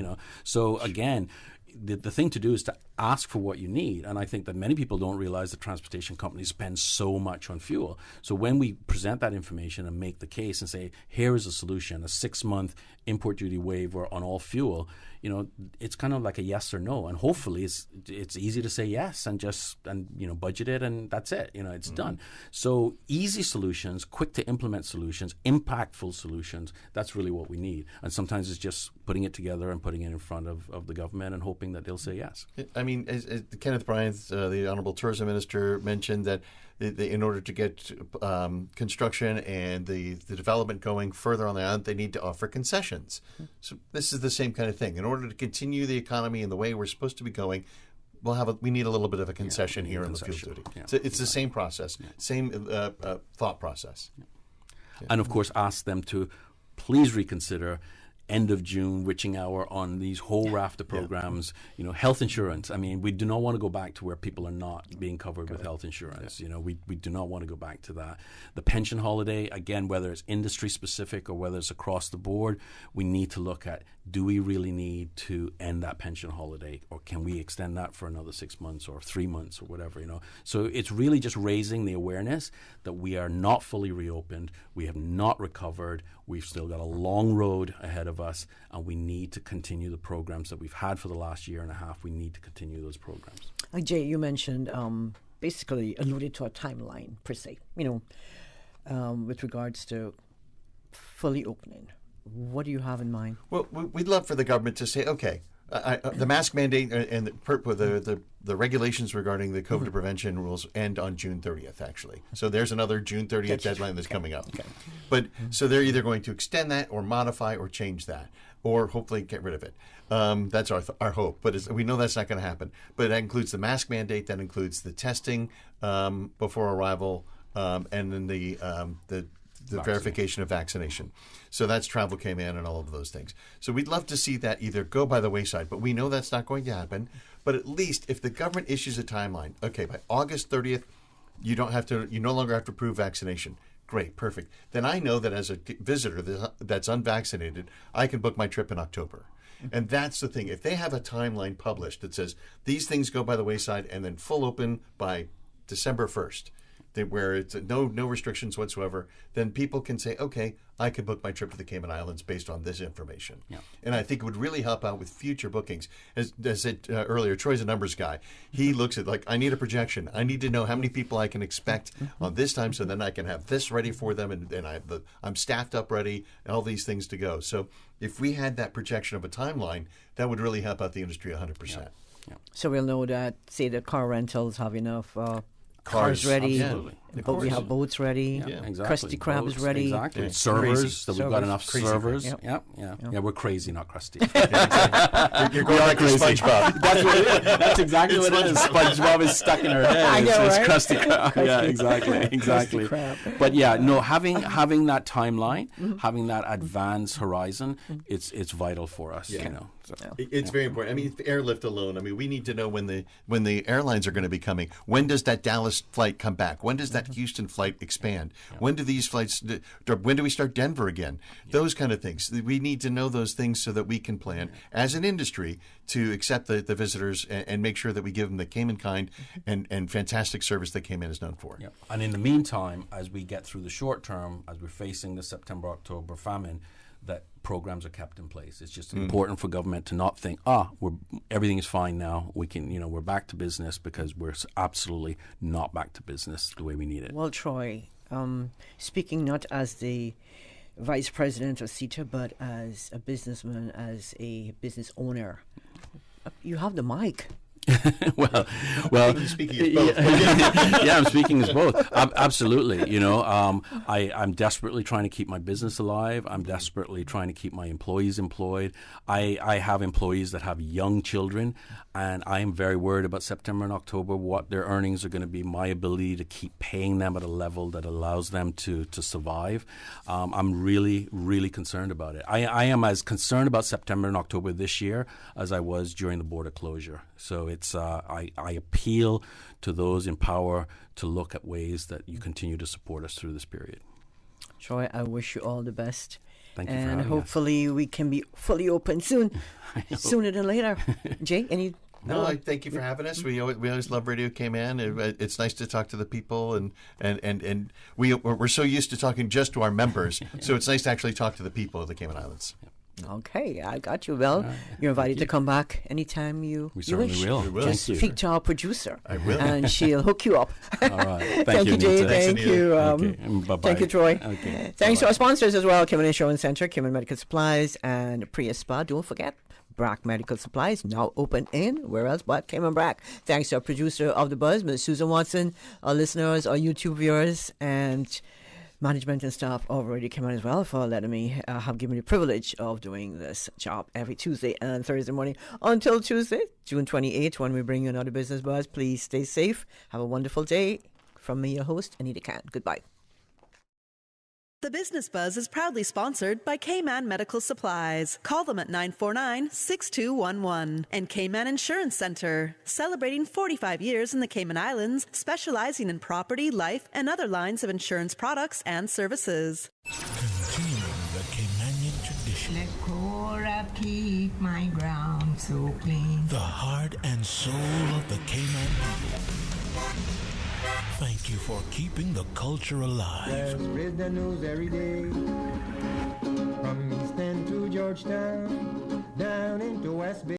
So again, the thing to do is to ask for what you need. And I think that many people don't realize that transportation companies spend so much on fuel. So when we present that information and make the case and say, here is a solution, a 6-month import duty waiver on all fuel, it's kind of like a yes or no. And hopefully it's easy to say yes and budget it, and that's it. It's done. So easy solutions, quick to implement solutions, impactful solutions, that's really what we need. And sometimes it's just putting it together and putting it in front of the government and hoping that they'll say yes. I mean, as Kenneth Bryant, the Honourable Tourism Minister, mentioned that in order to get construction and the development going further on the island, they need to offer concessions. So this is the same kind of thing. In order to continue the economy in the way we're supposed to be going, we need a little bit of a concession here in the fuel duty. Yeah, so it's the same process, same thought process. Yeah. And of course, ask them to please reconsider end of June witching hour on these whole raft of programs. Health insurance. I mean, we do not want to go back to where people are not being covered with health insurance. We do not want to go back to that. The pension holiday, again, whether it's industry specific or whether it's across the board, we need to look at, do we really need to end that pension holiday, or can we extend that for another 6 months or 3 months or whatever, So it's really just raising the awareness that we are not fully reopened, we have not recovered, we've still got a long road ahead of us, and we need to continue the programs that we've had for the last year and a half. We need to continue those programs. Jay, you mentioned, basically alluded to a timeline per se, with regards to fully opening. What do you have in mind? Well, we'd love for the government to say, okay, the mask mandate and the regulations regarding the COVID prevention rules end on June 30th, actually. So there's another June 30th deadline that's coming up. Okay. But so they're either going to extend that or modify or change that, or hopefully get rid of it. That's our hope. But we know that's not going to happen. But that includes the mask mandate, that includes the testing before arrival, and then the verification of vaccination. So that's travel came in and all of those things. So we'd love to see that either go by the wayside, but we know that's not going to happen. But at least if the government issues a timeline, okay, by August 30th, you no longer have to prove vaccination. Great, perfect. Then I know that as a visitor that's unvaccinated, I can book my trip in October. And that's the thing. If they have a timeline published that says these things go by the wayside and then full open by December 1st, where it's no restrictions whatsoever, then people can say, okay, I can book my trip to the Cayman Islands based on this information. Yeah. And I think it would really help out with future bookings. As I said earlier, Troy's a numbers guy. He looks at, I need a projection. I need to know how many people I can expect on this time, so then I can have this ready for them, and I'm staffed up ready, and all these things to go. So if we had that projection of a timeline, that would really help out the industry 100%. Yeah. So we'll know that, say, the car rentals have enough cars ready, but we have boats ready. Yeah, exactly. Krusty Krab is ready. Exactly. Yeah. Servers, we've got enough servers. Yep. Yeah, we're crazy, not crusty. You're going like SpongeBob. That's what it is. That's exactly what it is. SpongeBob is stuck in our head. I know, it's right? Krusty Krab. Yeah, exactly. But having that timeline, having that advanced horizon, it's vital for us. Yeah. It's very important. I mean, airlift alone. I mean, we need to know when the airlines are going to be coming. When does that Dallas flight come back? When does that Houston flight expand? When do these flights? When do we start Denver again? Those kind of things. We need to know those things so that we can plan as an industry to accept the visitors and make sure that we give them the Cayman kind and fantastic service that Cayman is known for. Yep. And in the meantime, as we get through the short term, as we're facing the September-October famine, that programs are kept in place. It's just important for government to not think, everything is fine now. We can, we're back to business, because we're absolutely not back to business the way we need it. Well, Troy, speaking not as the vice president of CETA, but as a businessman, as a business owner, you have the mic. well, speaking as both. I'm speaking as both. Absolutely. I'm desperately trying to keep my business alive. I'm desperately trying to keep my employees employed. I have employees that have young children, and I am very worried about September and October, what their earnings are going to be, my ability to keep paying them at a level that allows them to survive. I'm really, really concerned about it. I am as concerned about September and October this year as I was during the border closure. So it's I appeal to those in power to look at ways that you continue to support us through this period. Troy, I wish you all the best. Thank you for and having hopefully we can be fully open soon, sooner than later. Jay, any? No, I thank you for having us. We always love Radio Cayman. It's nice to talk to the people, and we're so used to talking just to our members, so it's nice to actually talk to the people of the Cayman Islands. Okay, I got you. Well, you're invited to come back anytime you certainly wish. will. We will. Just Thank you. speak to our producer. I will. And she'll hook you up. All right. Thank you, Jay. Anita. Thank you. Okay. Bye-bye. Thank you, Troy. Okay. Thanks to our sponsors as well, Cayman Insurance Center, Cayman Medical Supplies, and Priya Spa. Don't forget, Brack Medical Supplies, now open in, where else but Cayman Brack. Thanks to our producer of The Buzz, Ms. Susan Watson, our listeners, our YouTube viewers, and management and staff of Radio Cayman as well for letting me have given me the privilege of doing this job every Tuesday and Thursday morning until Tuesday, June 28th, when we bring you another Business Buzz. Please stay safe. Have a wonderful day. From me, your host, Anita Khan. Goodbye. The Business Buzz is proudly sponsored by Cayman Medical Supplies. Call them at 949-6211. And Cayman Insurance Center, celebrating 45 years in the Cayman Islands, specializing in property, life, and other lines of insurance products and services. Continuing the Caymanian tradition. Let Cora keep my ground so clean. The heart and soul of the Cayman people. Thank you for keeping the culture alive. Spread the news every day. From East End to Georgetown, down into West Bay.